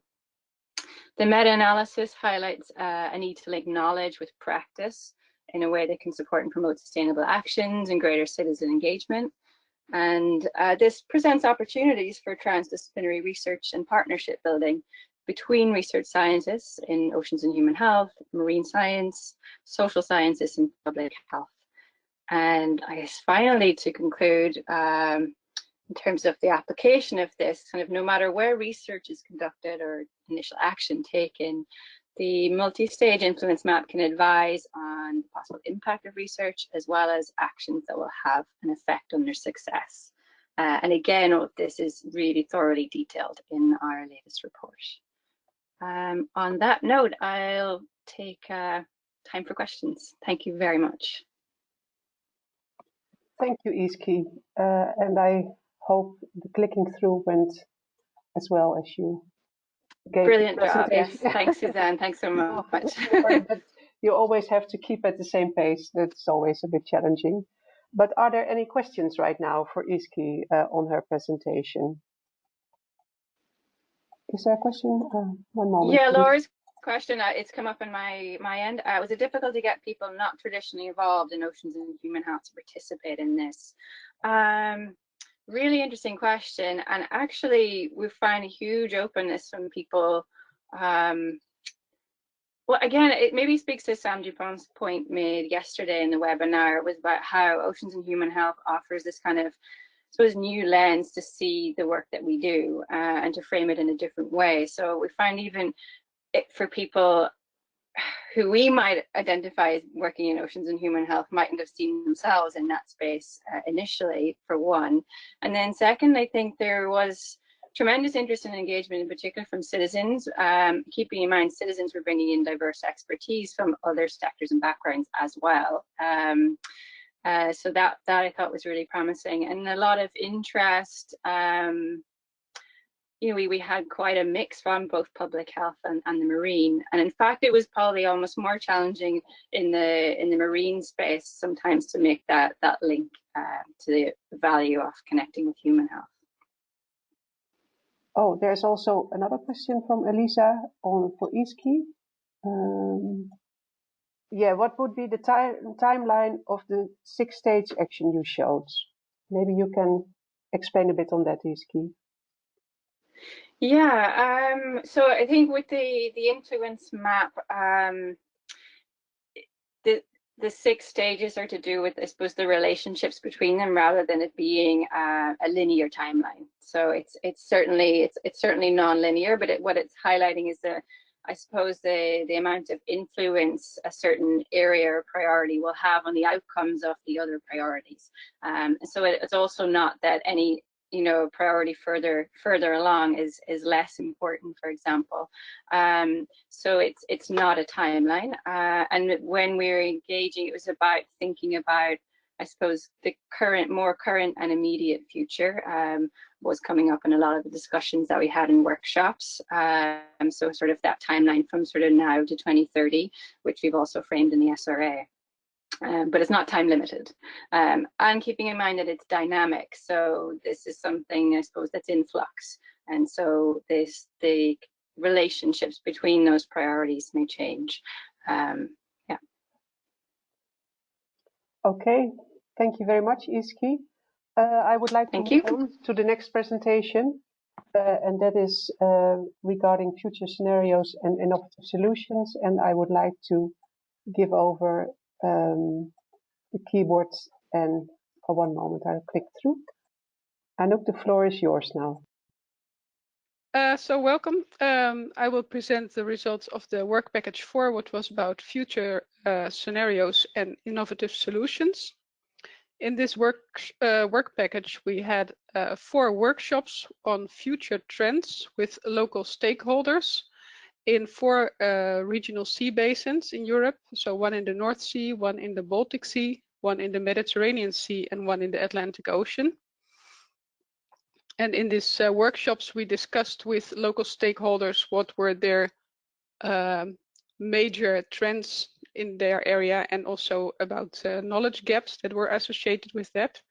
The meta-analysis highlights a need to link knowledge with practice in a way that can support and promote sustainable actions and greater citizen engagement. And this presents opportunities for transdisciplinary research and partnership building between research scientists in oceans and human health, marine science, social sciences, and public health. And I guess finally, to conclude, in terms of the application of this, kind of no matter where research is conducted or initial action taken, the multi-stage influence map can advise on the possible impact of research as well as actions that will have an effect on their success. And again, all of this is really thoroughly detailed in our latest report. On that note, I'll take time for questions. Thank you very much. Thank you, Iski. And I hope the clicking through went as well as you gave. Brilliant job. Yes, thanks, Suzanne. Thanks so much. You always have to keep at the same pace. That's always a bit challenging. But are there any questions right now for Iski on her presentation? Is there a question? One moment. Yeah, Laura's question, it's come up on my end. Was it difficult to get people not traditionally involved in oceans and human health to participate in this? Really interesting question, and actually we find a huge openness from people. Well, again, it maybe speaks to Sam Dupont's point made yesterday in the webinar. It was about how oceans and human health offers this kind of, I suppose, new lens to see the work that we do and to frame it in a different way. So we find even for people who we might identify as working in oceans and human health mightn't have seen themselves in that space initially, for one. And then second, I think there was tremendous interest and engagement, in particular from citizens, keeping in mind citizens were bringing in diverse expertise from other sectors and backgrounds as well. So that I thought was really promising, and a lot of interest. You know, we had quite a mix from both public health and the marine, and in fact it was probably almost more challenging in the marine space sometimes to make that link to the value of connecting with human health. Oh, there's also another question from Elisa for Iski. Yeah, what would be the timeline of the 6-stage action you showed? Maybe you can explain a bit on that, Iski. Yeah, so I think with the influence map, the 6 stages are to do with, I suppose, the relationships between them rather than it being a linear timeline. So it's certainly non-linear, but what it's highlighting is I suppose the amount of influence a certain area or priority will have on the outcomes of the other priorities. So it's also not that any priority further along is less important, for example. So it's not a timeline. And when we were engaging, it was about thinking about, I suppose, the more current and immediate future was coming up in a lot of the discussions that we had in workshops. So sort of that timeline from sort of now to 2030, which we've also framed in the SRA. But it's not time limited. And keeping in mind that it's dynamic. So this is something, I suppose, that's in flux. And so the relationships between those priorities may change. Yeah. Okay, thank you very much, Iski. I would like to move on to the next presentation, and that is regarding future scenarios and innovative solutions. And I would like to give over the keyboards, and for one moment I'll click through. Anouk, the floor is yours now. So welcome. I will present the results of the work package 4, which was about future scenarios and innovative solutions. In this work package, we had 4 workshops on future trends with local stakeholders in 4 regional sea basins in Europe. So 1 in the North Sea, 1 in the Baltic Sea, 1 in the Mediterranean Sea, and 1 in the Atlantic Ocean. And in these workshops, we discussed with local stakeholders what were their major trends in their area, and also about knowledge gaps that were associated with that.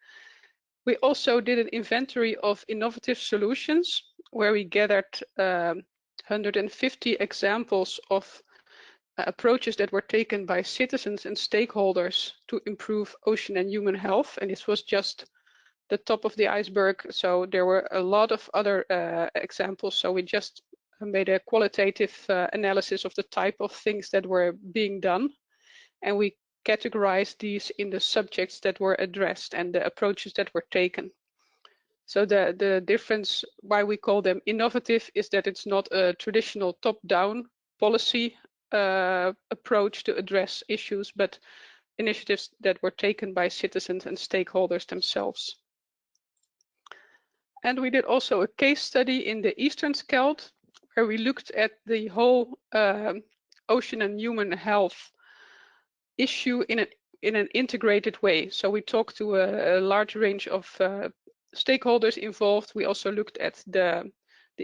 We also did an inventory of innovative solutions, where we gathered 150 examples of approaches that were taken by citizens and stakeholders to improve ocean and human health. And this was just the top of the iceberg. So there were a lot of other examples. So we just made a qualitative analysis of the type of things that were being done. And we categorized these in the subjects that were addressed and the approaches that were taken. So the difference why we call them innovative is that it's not a traditional top-down policy approach to address issues, but initiatives that were taken by citizens and stakeholders themselves. And we did also a case study in the Eastern Scheldt, where we looked at the whole ocean and human health issue in an integrated way. So we talked to a large range of stakeholders involved. We also looked at the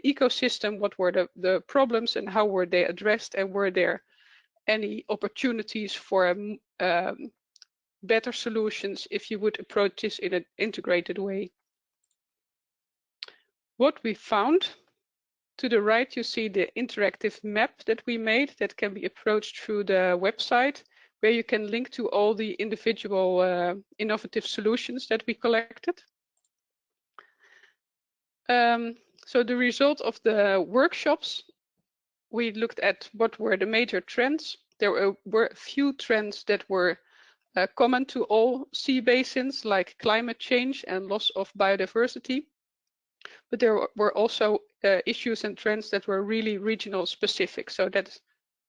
ecosystem, what were the problems and how were they addressed, and were there any opportunities for better solutions if you would approach this in an integrated way. What we found, to the right you see the interactive map that we made that can be approached through the website, where you can link to all the individual innovative solutions that we collected. So the result of the workshops, we looked at what were the major trends. There were a few trends that were common to all sea basins, like climate change and loss of biodiversity. But there were also issues and trends that were really regional specific. So that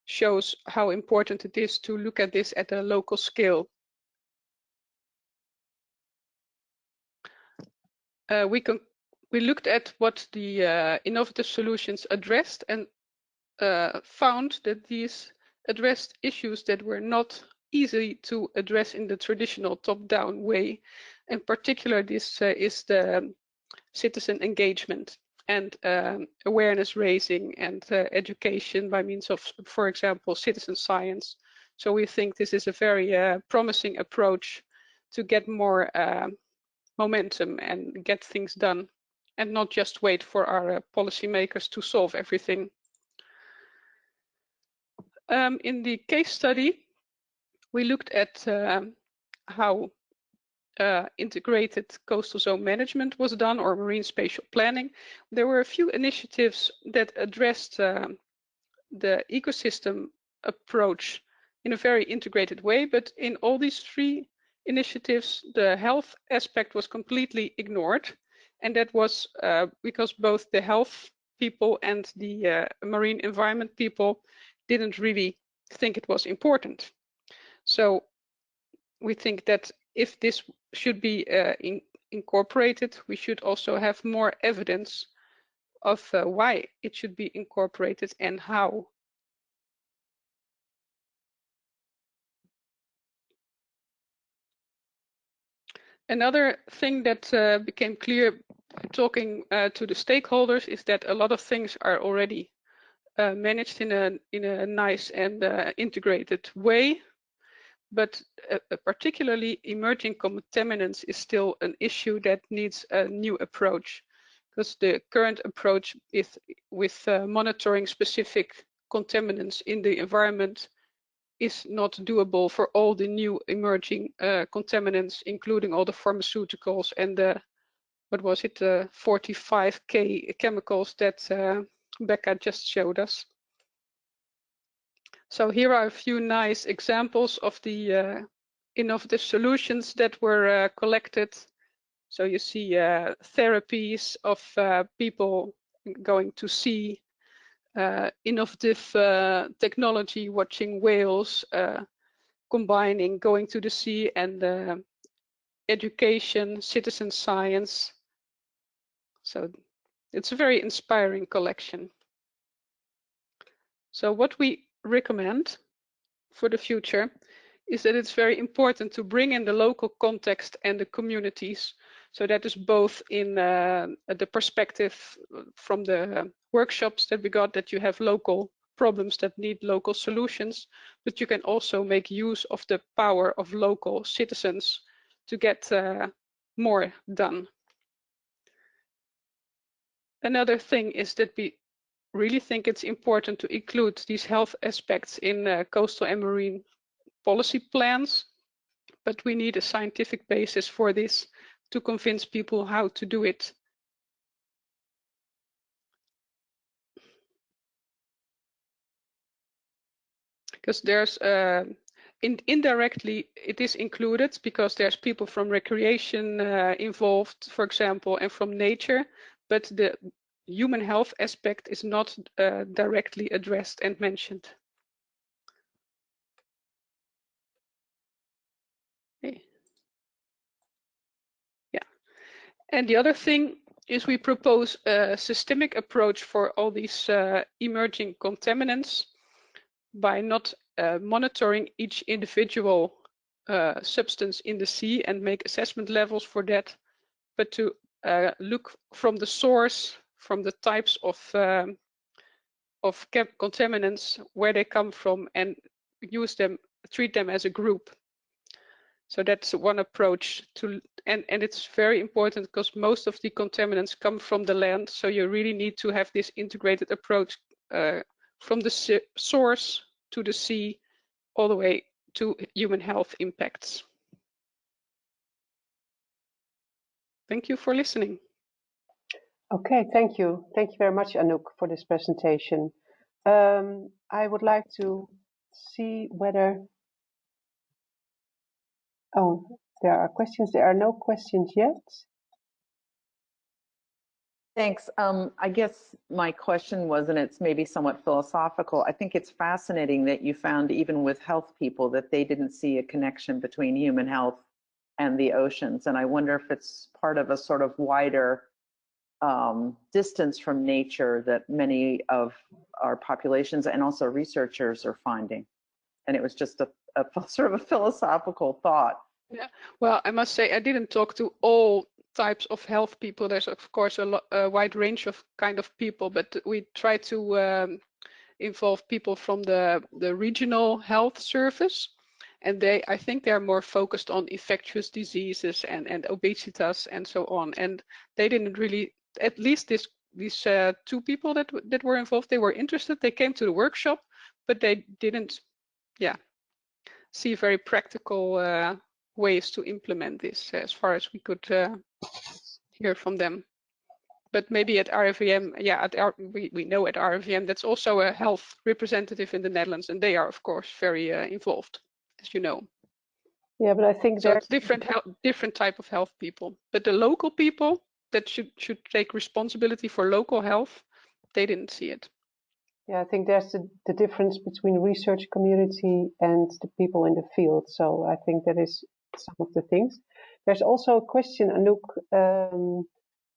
shows how important it is to look at this at a local scale. We looked at what the innovative solutions addressed, and found that these addressed issues that were not easy to address in the traditional top-down way. In particular, this is the citizen engagement and awareness raising and education by means of, for example, citizen science. So we think this is a very promising approach to get more momentum and get things done, and not just wait for our policymakers to solve everything. In the case study, we looked at how integrated coastal zone management was done, or marine spatial planning. There were a few initiatives that addressed the ecosystem approach in a very integrated way, but in all these 3 initiatives, the health aspect was completely ignored. And that was because both the health people and the marine environment people didn't really think it was important. So we think that if this should be incorporated, we should also have more evidence of why it should be incorporated and how. Another thing that became clear talking to the stakeholders is that a lot of things are already managed in a nice and integrated way, but particularly emerging contaminants is still an issue that needs a new approach, because the current approach is with monitoring specific contaminants in the environment is not doable for all the new emerging contaminants, including all the pharmaceuticals and the, what was it, 45K chemicals that Becca just showed us. So here are a few nice examples of the innovative solutions that were collected. So you see therapies of people going to sea, innovative technology, watching whales, combining going to the sea and education, citizen science. So it's a very inspiring collection. So what we recommend for the future is that it's very important to bring in the local context and the communities. So that is both in the perspective from the workshops that we got, that you have local problems that need local solutions, but you can also make use of the power of local citizens to get more done. Another thing is that we really think it's important to include these health aspects in coastal and marine policy plans, but we need a scientific basis for this to convince people how to do it. Because there's indirectly it is included, because there's people from recreation involved, for example, and from nature, but the human health aspect is not directly addressed and mentioned. Okay. Yeah, and the other thing is we propose a systemic approach for all these emerging contaminants by not monitoring each individual substance in the sea and make assessment levels for that, but to look from the source, from the types of contaminants, where they come from, and use them, treat them as a group. So that's one approach to, and it's very important because most of the contaminants come from the land. So you really need to have this integrated approach from the source to the sea, all the way to human health impacts. Thank you for listening. Okay, thank you. Thank you very much, Anouk, for this presentation. I would like to see whether, oh, there are questions. There are no questions yet. Thanks. I guess my question was, and it's maybe somewhat philosophical, I think it's fascinating that you found, even with health people, that they didn't see a connection between human health and the oceans. And I wonder if it's part of a sort of wider distance from nature that many of our populations and also researchers are finding. And it was just a sort of a philosophical thought. Yeah, well, I must say I didn't talk to all types of health people. There's of course a wide range of kind of people, but we try to involve people from the regional health service, and I think they're more focused on infectious diseases and obesitas and so on. And they didn't really, at least these two people that were involved, they were interested. They came to the workshop, but they didn't, yeah, see very practical ways to implement this, as far as we could hear from them. But maybe at RIVM, yeah, we know at RIVM that's also a health representative in the Netherlands, and they are of course very involved, as you know. Yeah, but I think so it's different type of health people. But the local people that should take responsibility for local health, they didn't see it. Yeah, I think there's the difference between research community and the people in the field. So I think that is some of the things. There's also a question, Anouk,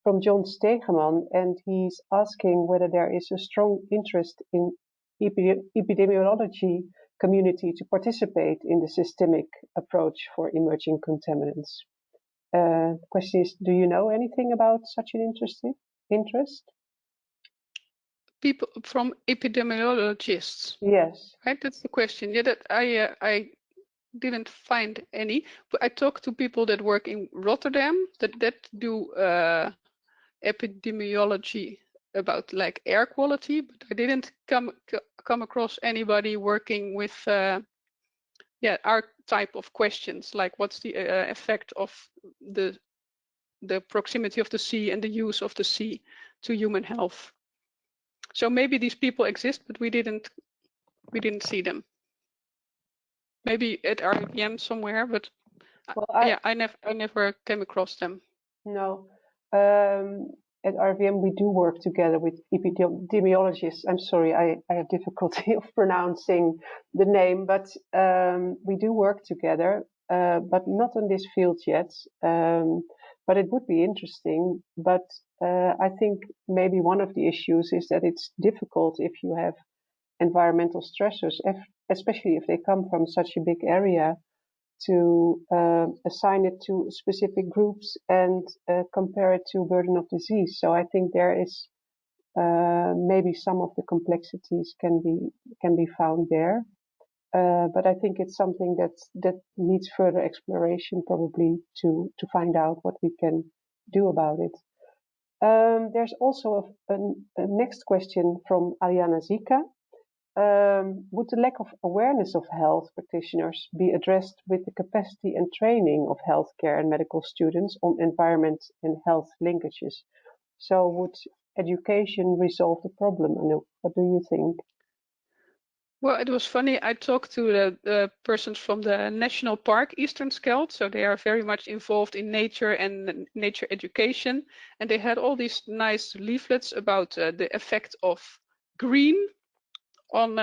from John Stegeman, and he's asking whether there is a strong interest in epidemiology community to participate in the systemic approach for emerging contaminants. The question is, do you know anything about such an interest? People from epidemiologists. Yes. Right, that's the question. Yeah, that I didn't find any, but I talked to people that work in Rotterdam that do epidemiology about like air quality, but I didn't come across anybody working with our type of questions, like what's the effect of the proximity of the sea and the use of the sea to human health. So maybe these people exist, but we didn't see them. Maybe at RIVM somewhere, but well, I never came across them. No, at RIVM we do work together with epidemiologists. I'm sorry, I have difficulty of pronouncing the name, but we do work together, but not in this field yet. But it would be interesting. But I think maybe one of the issues is that it's difficult if you have environmental stressors, especially if they come from such a big area, to assign it to specific groups and compare it to burden of disease. So I think there is maybe some of the complexities can be found there. But I think it's something that needs further exploration, probably to find out what we can do about it. There's also a next question from Ariana Zika. Would the lack of awareness of health practitioners be addressed with the capacity and training of healthcare and medical students on environment and health linkages? So would education resolve the problem, Anouk? What do you think? Well, it was funny. I talked to the persons from the National Park Eastern Scheldt, so they are very much involved in nature and nature education, and they had all these nice leaflets about the effect of green on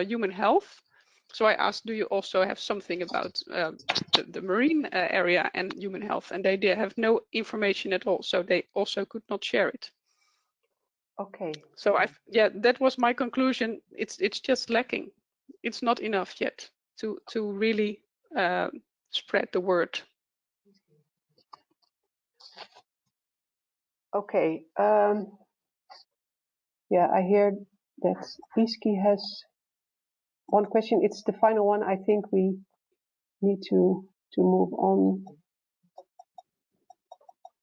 human health. So I asked, do you also have something about the marine area and human health? And they have no information at all, so they also could not share it. Okay. So that was my conclusion. It's just lacking. It's not enough yet to really spread the word. Okay. Yeah, I hear that Iski has one question. It's the final one. I think we need to move on.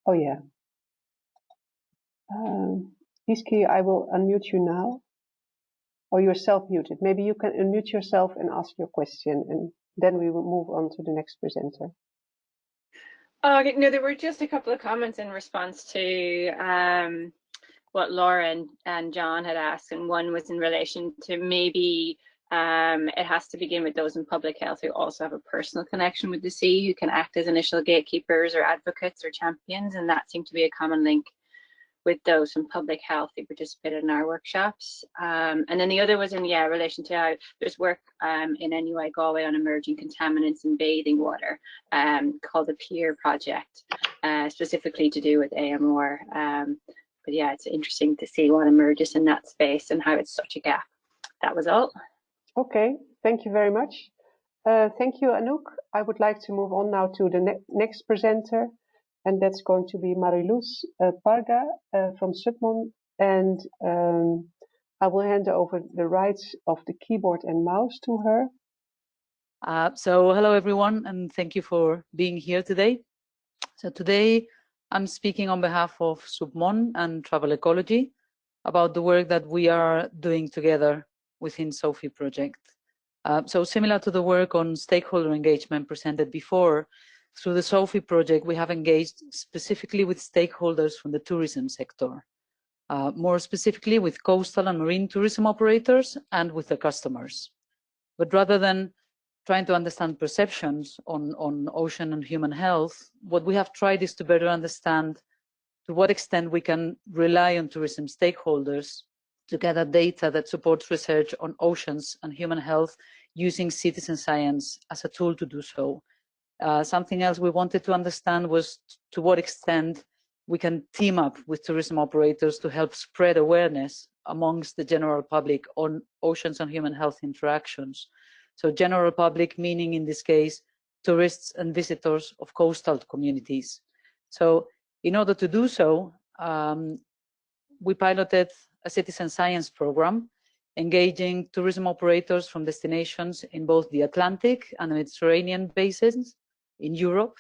Oh yeah. Iski, I will unmute you now. Or you're self-muted. Maybe you can unmute yourself and ask your question, and then we will move on to the next presenter. Okay, no, there were just a couple of comments in response to what Laura and John had asked, and one was in relation to maybe it has to begin with those in public health who also have a personal connection with the sea, who can act as initial gatekeepers or advocates or champions, and that seemed to be a common link with those from public health who participated in our workshops. And then the other was in relation to how there's work in NUI Galway on emerging contaminants in bathing water called the PEER project, specifically to do with AMR. But yeah, it's interesting to see what emerges in that space and how it's such a gap. That was all. Okay, thank you very much. Thank you, Anouk. I would like to move on now to the next presenter, and that's going to be Mariluz Parga from Submon. And I will hand over the rights of the keyboard and mouse to her. So hello, everyone, and thank you for being here today. So today I'm speaking on behalf of Submon and Travel Ecology about the work that we are doing together within SOPHIE project. So similar to the work on stakeholder engagement presented before, through the SOPHIE project, we have engaged specifically with stakeholders from the tourism sector, more specifically with coastal and marine tourism operators and with the customers. But rather than trying to understand perceptions on ocean and human health, what we have tried is to better understand to what extent we can rely on tourism stakeholders to gather data that supports research on oceans and human health using citizen science as a tool to do so. Something else we wanted to understand was to what extent we can team up with tourism operators to help spread awareness amongst the general public on oceans and human health interactions. So general public meaning in this case, tourists and visitors of coastal communities. So in order to do so, we piloted a citizen science program engaging tourism operators from destinations in both the Atlantic and the Mediterranean basins in Europe.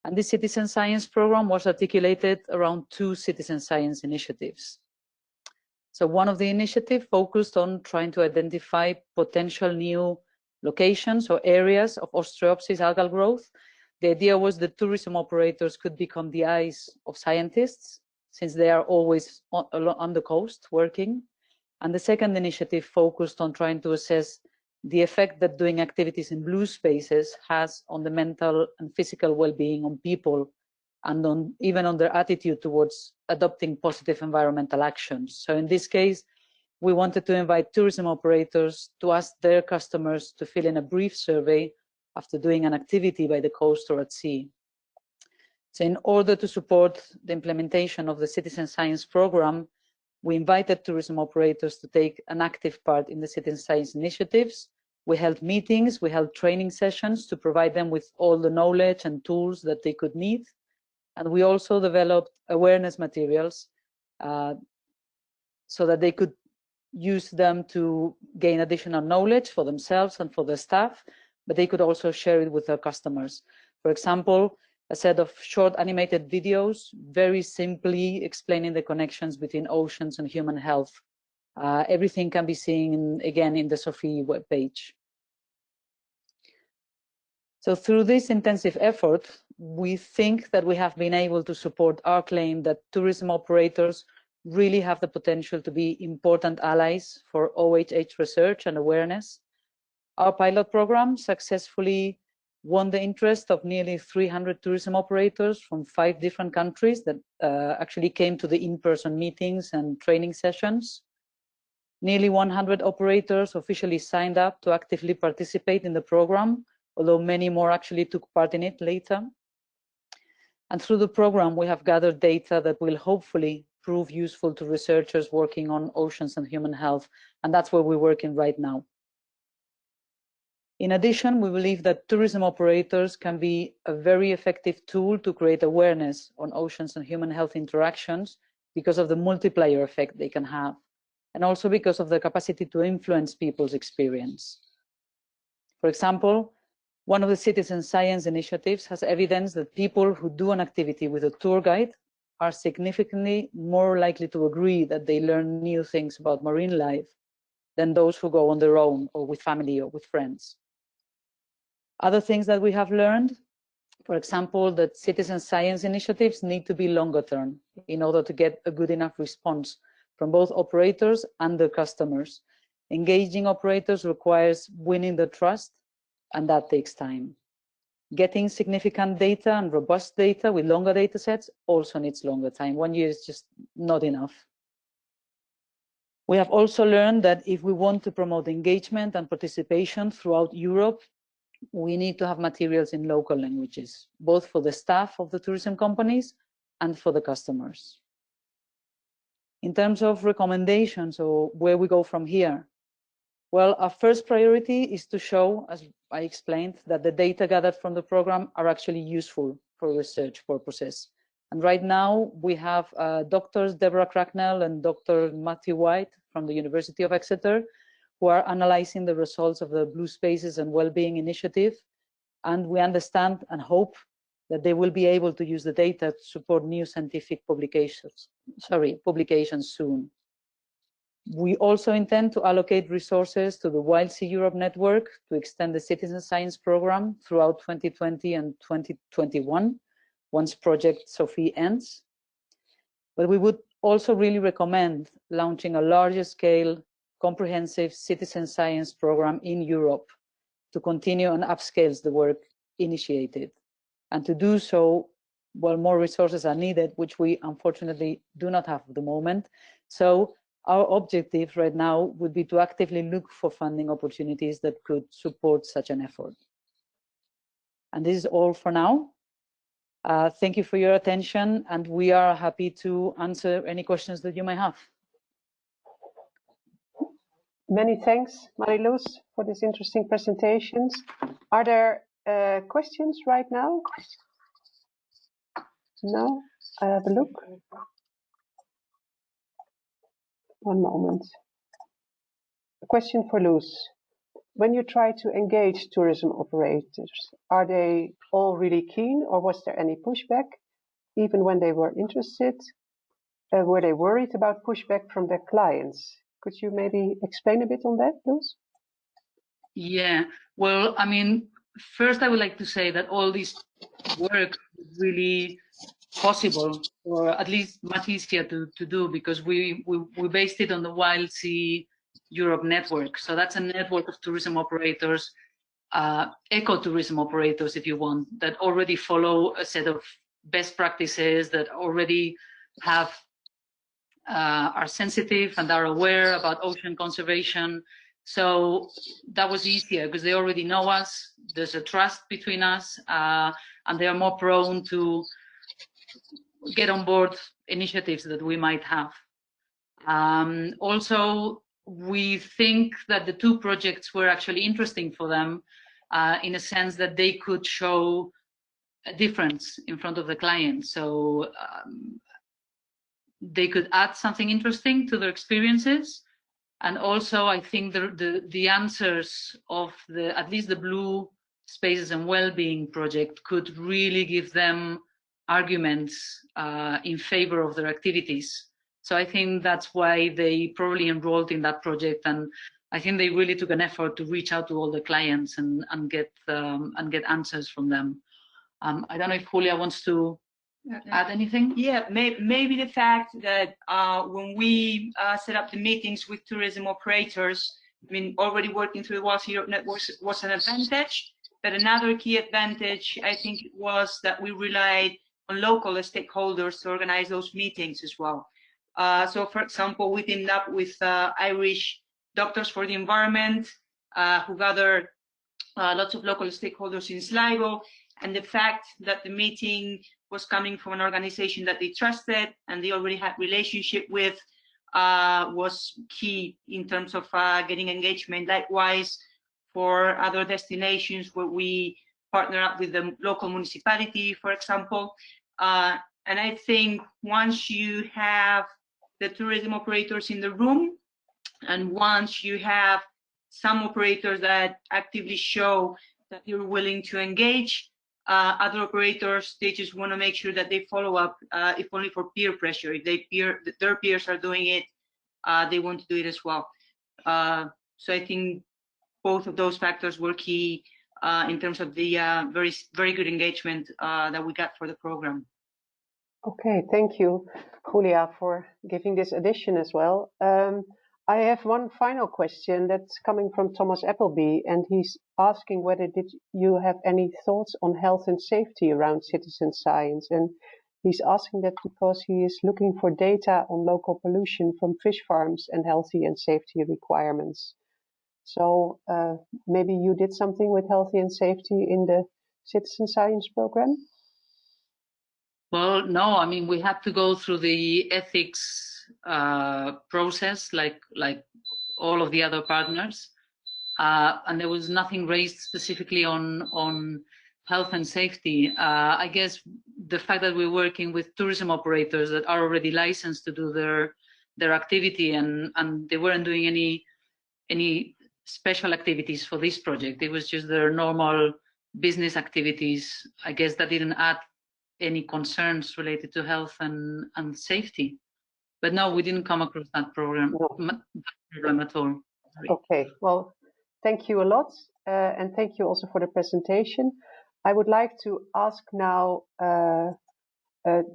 And this citizen science program was articulated around 2 citizen science initiatives. So one of the initiatives focused on trying to identify potential new locations or areas of Ostreopsis algal growth. The idea was that tourism operators could become the eyes of scientists, since they are always on the coast working. And the second initiative focused on trying to assess the effect that doing activities in blue spaces has on the mental and physical well-being on people, and even on their attitude towards adopting positive environmental actions. So in this case, we wanted to invite tourism operators to ask their customers to fill in a brief survey after doing an activity by the coast or at sea. So in order to support the implementation of the citizen science program, we invited tourism operators to take an active part in the citizen science initiatives. We held meetings, we held training sessions to provide them with all the knowledge and tools that they could need. And we also developed awareness materials so that they could use them to gain additional knowledge for themselves and for their staff, but they could also share it with their customers. For example, a set of short animated videos, very simply explaining the connections between oceans and human health. Everything can be seen again in the SOPHIE webpage. So through this intensive effort, we think that we have been able to support our claim that tourism operators really have the potential to be important allies for OHH research and awareness. Our pilot program successfully won the interest of nearly 300 tourism operators from 5 different countries that actually came to the in-person meetings and training sessions. Nearly 100 operators officially signed up to actively participate in the program, although many more actually took part in it later. And through the program, we have gathered data that will hopefully prove useful to researchers working on oceans and human health, and that's where we're working right now. In addition, we believe that tourism operators can be a very effective tool to create awareness on oceans and human health interactions because of the multiplier effect they can have, and also because of the capacity to influence people's experience. For example, one of the citizen science initiatives has evidence that people who do an activity with a tour guide are significantly more likely to agree that they learn new things about marine life than those who go on their own or with family or with friends. Other things that we have learned, for example, that citizen science initiatives need to be longer term in order to get a good enough response from both operators and their customers. Engaging operators requires winning their trust, and that takes time. Getting significant data and robust data with longer data sets also needs longer time. 1 year is just not enough. We have also learned that if we want to promote engagement and participation throughout Europe, we need to have materials in local languages, both for the staff of the tourism companies and for the customers. In terms of recommendations or where we go from here, well, our first priority is to show, as I explained, that the data gathered from the program are actually useful for research purposes. And right now we have Drs. Deborah Cracknell and Dr. Matthew White from the University of Exeter, who are analyzing the results of the Blue Spaces and Wellbeing Initiative. And we understand and hope that they will be able to use the data to support new scientific publications soon. We also intend to allocate resources to the Wild Sea Europe network to extend the citizen science program throughout 2020 and 2021, once Project SOPHIE ends. But we would also really recommend launching a larger scale, comprehensive citizen science program in Europe to continue and upscale the work initiated. And to do so, well, more resources are needed, which we unfortunately do not have at the moment. So our objective right now would be to actively look for funding opportunities that could support such an effort. And this is all for now. Thank you for your attention, and we are happy to answer any questions that you may have. Many thanks, Mariluz, for these interesting presentations. Are there questions right now? No? I have a look. One moment. A question for Luz. When you try to engage tourism operators, are they all really keen, or was there any pushback? Even when they were interested, were they worried about pushback from their clients? Could you maybe explain a bit on that, Luz? Yeah, well, I mean, first I would like to say that all this work is really possible, or at least much easier to do, because we based it on the Wild Sea Europe network. So that's a network of tourism operators, ecotourism operators, if you want, that already follow a set of best practices, that already have are sensitive and are aware about ocean conservation. So that was easier because they already know us. There's a trust between us, and they are more prone to get on board initiatives that we might have. Also, we think that the two projects were actually interesting for them in a sense that they could show a difference in front of the client. So they could add something interesting to their experiences. And also, I think the answers of at least the Blue Spaces and Wellbeing project could really give them arguments in favor of their activities. So I think that's why they probably enrolled in that project, and I think they really took an effort to reach out to all the clients and get answers from them. I don't know if Julia wants to add anything? Yeah, maybe the fact that when we set up the meetings with tourism operators, I mean, already working through the Wild Sea Europe network was an advantage. But another key advantage, I think, was that we relied on local stakeholders to organize those meetings as well. So, for example, we teamed up with Irish Doctors for the Environment, who gathered lots of local stakeholders in Sligo, and the fact that the meeting was coming from an organization that they trusted and they already had relationship with was key in terms of getting engagement. Likewise, for other destinations where we partner up with the local municipality, for example. And I think once you have the tourism operators in the room, and once you have some operators that actively show that you're willing to engage, other operators, they just want to make sure that they follow up, if only for peer pressure. If their peers are doing it, they want to do it as well. So I think both of those factors were key in terms of the very good engagement that we got for the program. Okay, thank you, Julia, for giving this addition as well. I have one final question that's coming from Thomas Appleby, and he's asking whether did you have any thoughts on health and safety around citizen science. And he's asking that because he is looking for data on local pollution from fish farms and healthy and safety requirements. So maybe you did something with healthy and safety in the citizen science program? Well, no, I mean, we had to go through the ethics process like all of the other partners, and there was nothing raised specifically on health and safety. I guess the fact that we're working with tourism operators that are already licensed to do their activity, and they weren't doing any special activities for this project. It was just their normal business activities. I guess that didn't add any concerns related to health and safety. But no, we didn't come across that problem at all. Sorry. Okay, well, thank you a lot. And thank you also for the presentation. I would like to ask now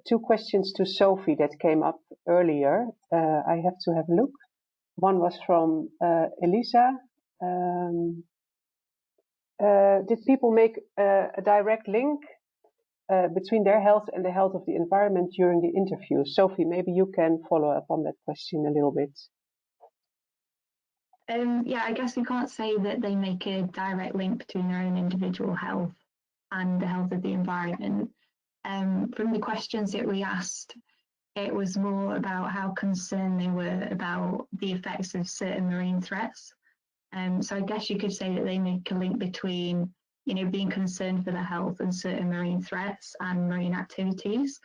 two questions to Sophie that came up earlier. I have to have a look. One was from Elisa. Did people make a direct link between their health and the health of the environment during the interview? Sophie, maybe you can follow up on that question a little bit. Yeah, I guess we can't say that they make a direct link between their own individual health and the health of the environment. From the questions that we asked, it was more about how concerned they were about the effects of certain marine threats. So I guess you could say that they make a link between, you know, being concerned for their health and certain marine threats and marine activities.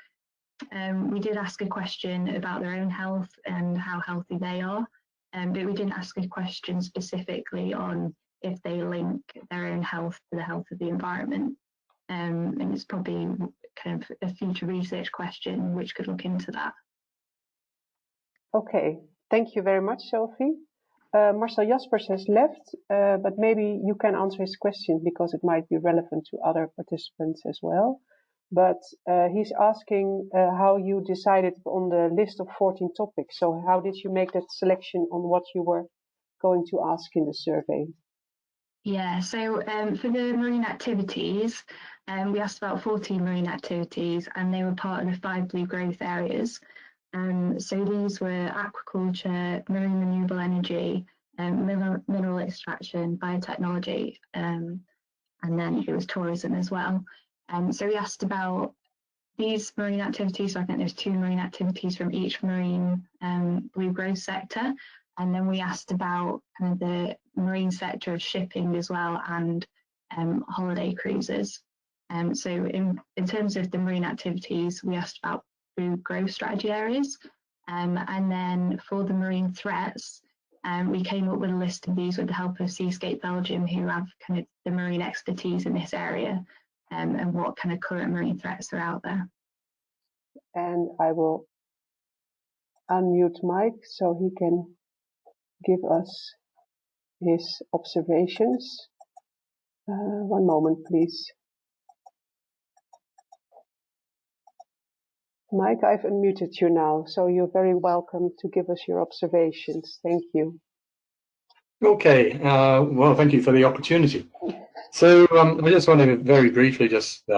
We did ask a question about their own health and how healthy they are, but we didn't ask a question specifically on if they link their own health to the health of the environment. And it's probably kind of a future research question which could look into that. Okay, thank you very much, Sophie. Marcel Jaspers has left, but maybe you can answer his question because it might be relevant to other participants as well. But he's asking how you decided on the list of 14 topics. So how did you make that selection on what you were going to ask in the survey? Yeah, so for the marine activities, we asked about 14 marine activities and they were part of the 5 blue growth areas. So these were aquaculture, marine renewable energy, mineral extraction, biotechnology, and then it was tourism as well. So we asked about these marine activities. So I think there's 2 marine activities from each marine blue growth sector. And then we asked about kind of the marine sector of shipping as well and holiday cruises. So in terms of the marine activities, we asked about blue growth strategy areas. And then for the marine threats, we came up with a list of these with the help of Seascape Belgium, who have kind of the marine expertise in this area and what kind of current marine threats are out there. And I will unmute Mike so he can give us his observations. One moment, please. Mike, I've unmuted you now, so you're very welcome to give us your observations. Thank you. Okay, well, thank you for the opportunity. So I just want to very briefly just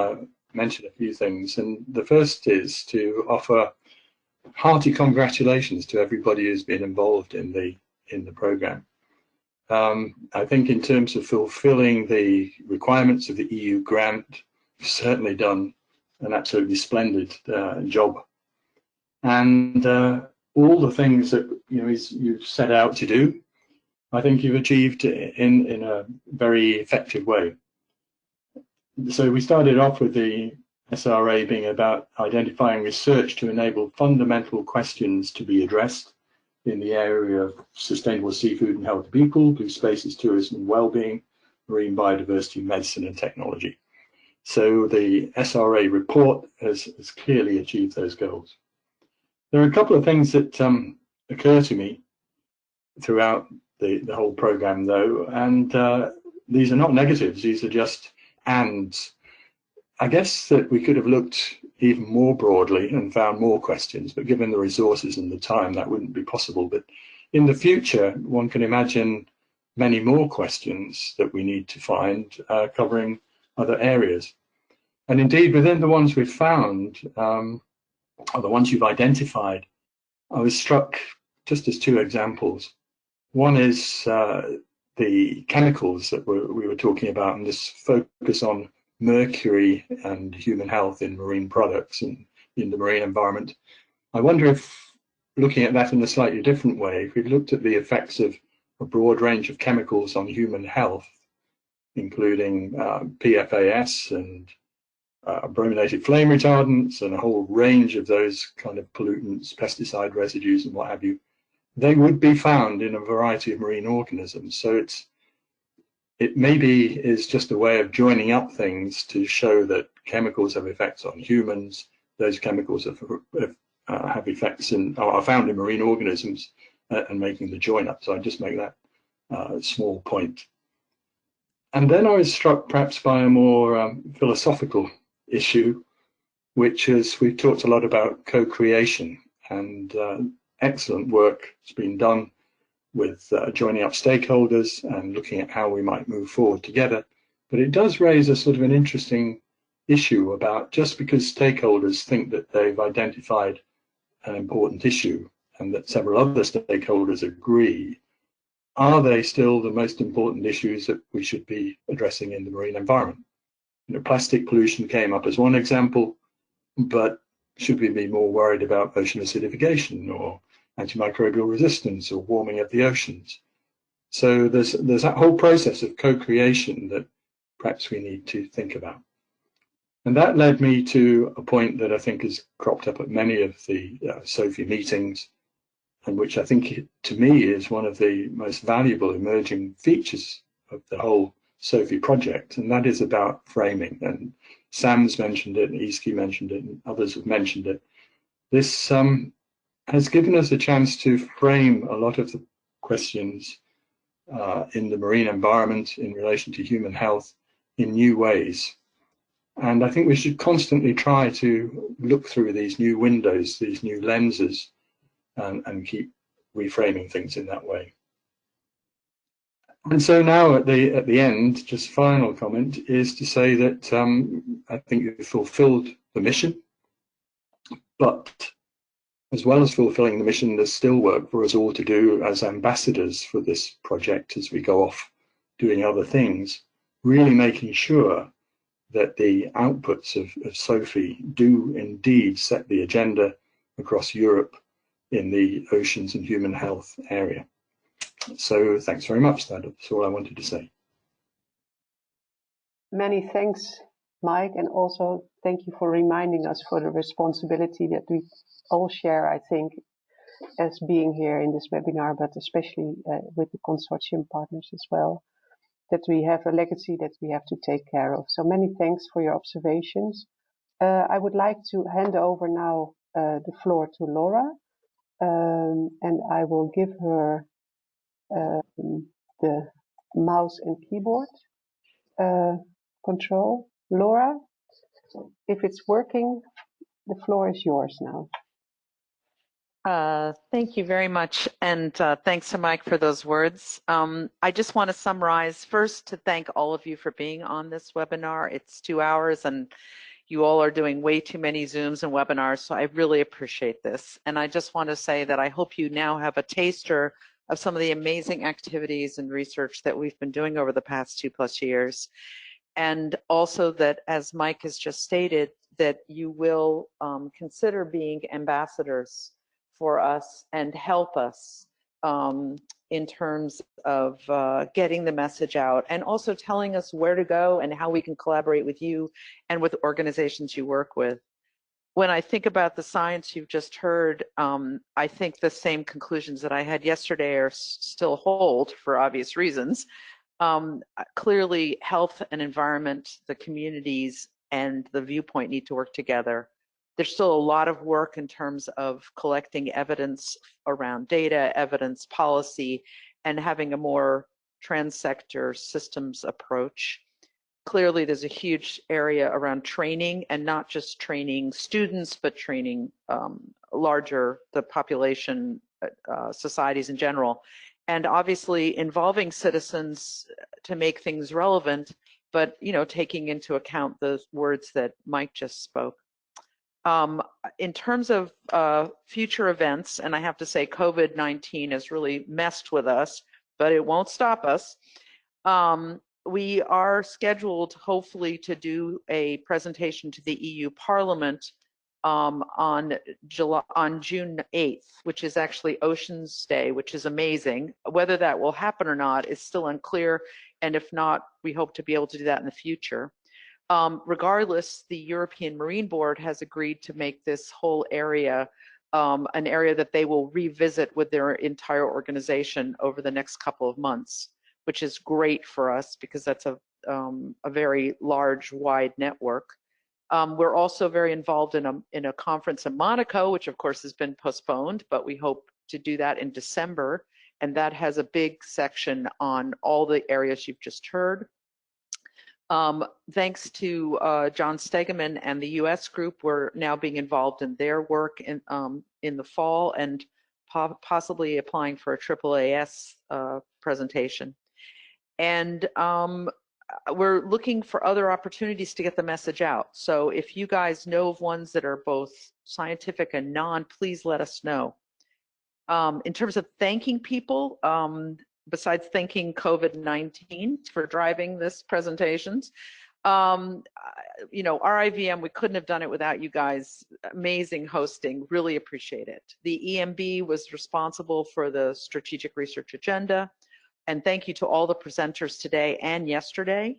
mention a few things. And the first is to offer hearty congratulations to everybody who's been involved in the program. I think in terms of fulfilling the requirements of the EU grant, you've certainly done an absolutely splendid job. And all the things that you've set out to do, I think you've achieved in a very effective way. So we started off with the SRA being about identifying research to enable fundamental questions to be addressed in the area of sustainable seafood and healthy people, blue spaces, tourism and well-being, marine biodiversity, medicine and technology. So the SRA report has clearly achieved those goals. There are a couple of things that occur to me throughout the whole program though, and these are not negatives, these are just ands. I guess that we could have looked even more broadly and found more questions, but given the resources and the time, that wouldn't be possible. But in the future, one can imagine many more questions that we need to find covering other areas. And indeed, within the ones we've found, or the ones you've identified, I was struck just as 2 examples. One is the chemicals that we were talking about, and this focus on mercury and human health in marine products and in the marine environment. I wonder if, looking at that in a slightly different way, if we've looked at the effects of a broad range of chemicals on human health, including PFAS and brominated flame retardants and a whole range of those kind of pollutants, pesticide residues and what have you, they would be found in a variety of marine organisms. So it maybe is just a way of joining up things to show that chemicals have effects on humans. Those chemicals have effects are found in marine organisms and making the join up. So I just make that small point. And then I was struck perhaps by a more philosophical issue, which is we've talked a lot about co-creation, and excellent work has been done with joining up stakeholders and looking at how we might move forward together. But it does raise a sort of an interesting issue about just because stakeholders think that they've identified an important issue and that several other stakeholders agree, are they still the most important issues that we should be addressing in the marine environment? You know, plastic pollution came up as one example, but should we be more worried about ocean acidification or antimicrobial resistance or warming of the oceans? So there's that whole process of co-creation that perhaps we need to think about. And that led me to a point that I think has cropped up at many of the SOPHIE meetings, and which I think to me is one of the most valuable emerging features of the whole SOPHIE project, and that is about framing. And Sam's mentioned it, Iski mentioned it, and others have mentioned it. This has given us a chance to frame a lot of the questions in the marine environment in relation to human health in new ways. And I think we should constantly try to look through these new windows, these new lenses, and keep reframing things in that way. And so now at the end, just final comment is to say that I think you've fulfilled the mission, but as well as fulfilling the mission, there's still work for us all to do as ambassadors for this project as we go off doing other things, really making sure that the outputs of SOPHIE do indeed set the agenda across Europe in the oceans and human health area. So thanks very much. That's all I wanted to say. Many thanks, Mike, and also thank you for reminding us for the responsibility that we all share, I think, as being here in this webinar, but especially with the consortium partners as well, that we have a legacy that we have to take care of. So many thanks for your observations. I would like to hand over now the floor to Laura, and I will give her the mouse and keyboard control. Laura, if it's working, the floor is yours now. Thank you very much, and thanks to Mike for those words. I just want to summarize first to thank all of you for being on this webinar. It's 2 hours, and you all are doing way too many Zooms and webinars, so I really appreciate this. And I just want to say that I hope you now have a taster of some of the amazing activities and research that we've been doing over the past 2+ years. And also that, as Mike has just stated, that you will consider being ambassadors for us and help us in terms of getting the message out, and also telling us where to go and how we can collaborate with you and with organizations you work with. When I think about the science you've just heard, I think the same conclusions that I had yesterday are still hold for obvious reasons. Clearly, health and environment, the communities, and the viewpoint need to work together. There's still a lot of work in terms of collecting evidence around data, evidence policy, and having a more trans-sector systems approach. Clearly, there's a huge area around training, and not just training students, but training the population, societies in general. And obviously involving citizens to make things relevant, but taking into account the words that Mike just spoke. In terms of future events, and I have to say COVID-19 has really messed with us, but it won't stop us. We are scheduled, hopefully, to do a presentation to the EU Parliament on June 8th, which is actually Oceans Day, which is amazing. Whether that will happen or not is still unclear, and if not, we hope to be able to do that in the future. Regardless, the European Marine Board has agreed to make this whole area an area that they will revisit with their entire organization over the next couple of months, which is great for us because that's a very large, wide network. We're also very involved in a conference in Monaco, which of course has been postponed, but we hope to do that in December. And that has a big section on all the areas you've just heard. Thanks to John Stegeman and the US group, we're now being involved in their work in the fall, and possibly applying for a AAAS presentation. And we're looking for other opportunities to get the message out. So if you guys know of ones that are both scientific and non, please let us know. In terms of thanking people, besides thanking COVID-19 for driving this presentations. You know, RIVM, we couldn't have done it without you guys. Amazing hosting, really appreciate it. The EMB was responsible for the strategic research agenda. And thank you to all the presenters today and yesterday.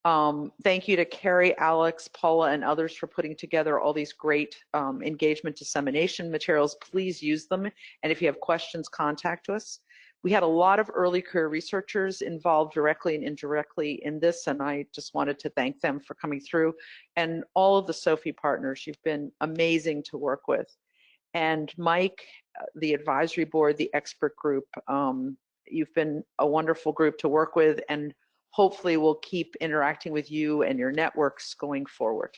Thank you to Carrie, Alex, Paula, and others for putting together all these great engagement dissemination materials. Please use them. And if you have questions, contact us. We had a lot of early career researchers involved directly and indirectly in this, and I just wanted to thank them for coming through. And all of the SOPHIE partners, you've been amazing to work with. And Mike, the advisory board, the expert group, you've been a wonderful group to work with, and hopefully we'll keep interacting with you and your networks going forward.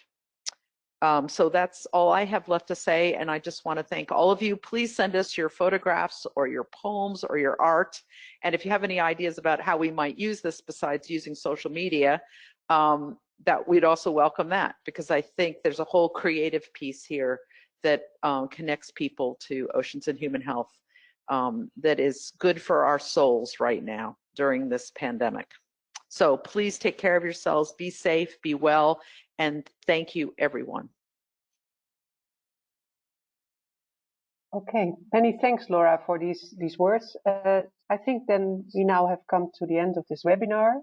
So that's all I have left to say, and I just want to thank all of you. Please send us your photographs or your poems or your art, and if you have any ideas about how we might use this besides using social media, that we'd also welcome that, because I think there's a whole creative piece here that connects people to oceans and human health that is good for our souls right now during this pandemic. So please take care of yourselves, be safe, be well, and thank you, everyone. Okay, many thanks, Laura, for these words. I think then we now have come to the end of this webinar.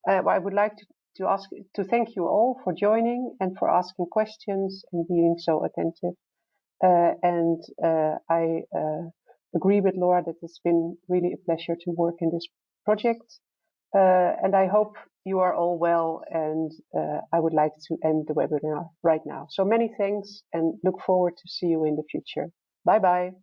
I would like to thank you all for joining and for asking questions and being so attentive. I agree with Laura that it's been really a pleasure to work in this project. And I hope you are all well, and I would like to end the webinar right now. So many thanks, and look forward to see you in the future. Bye-bye.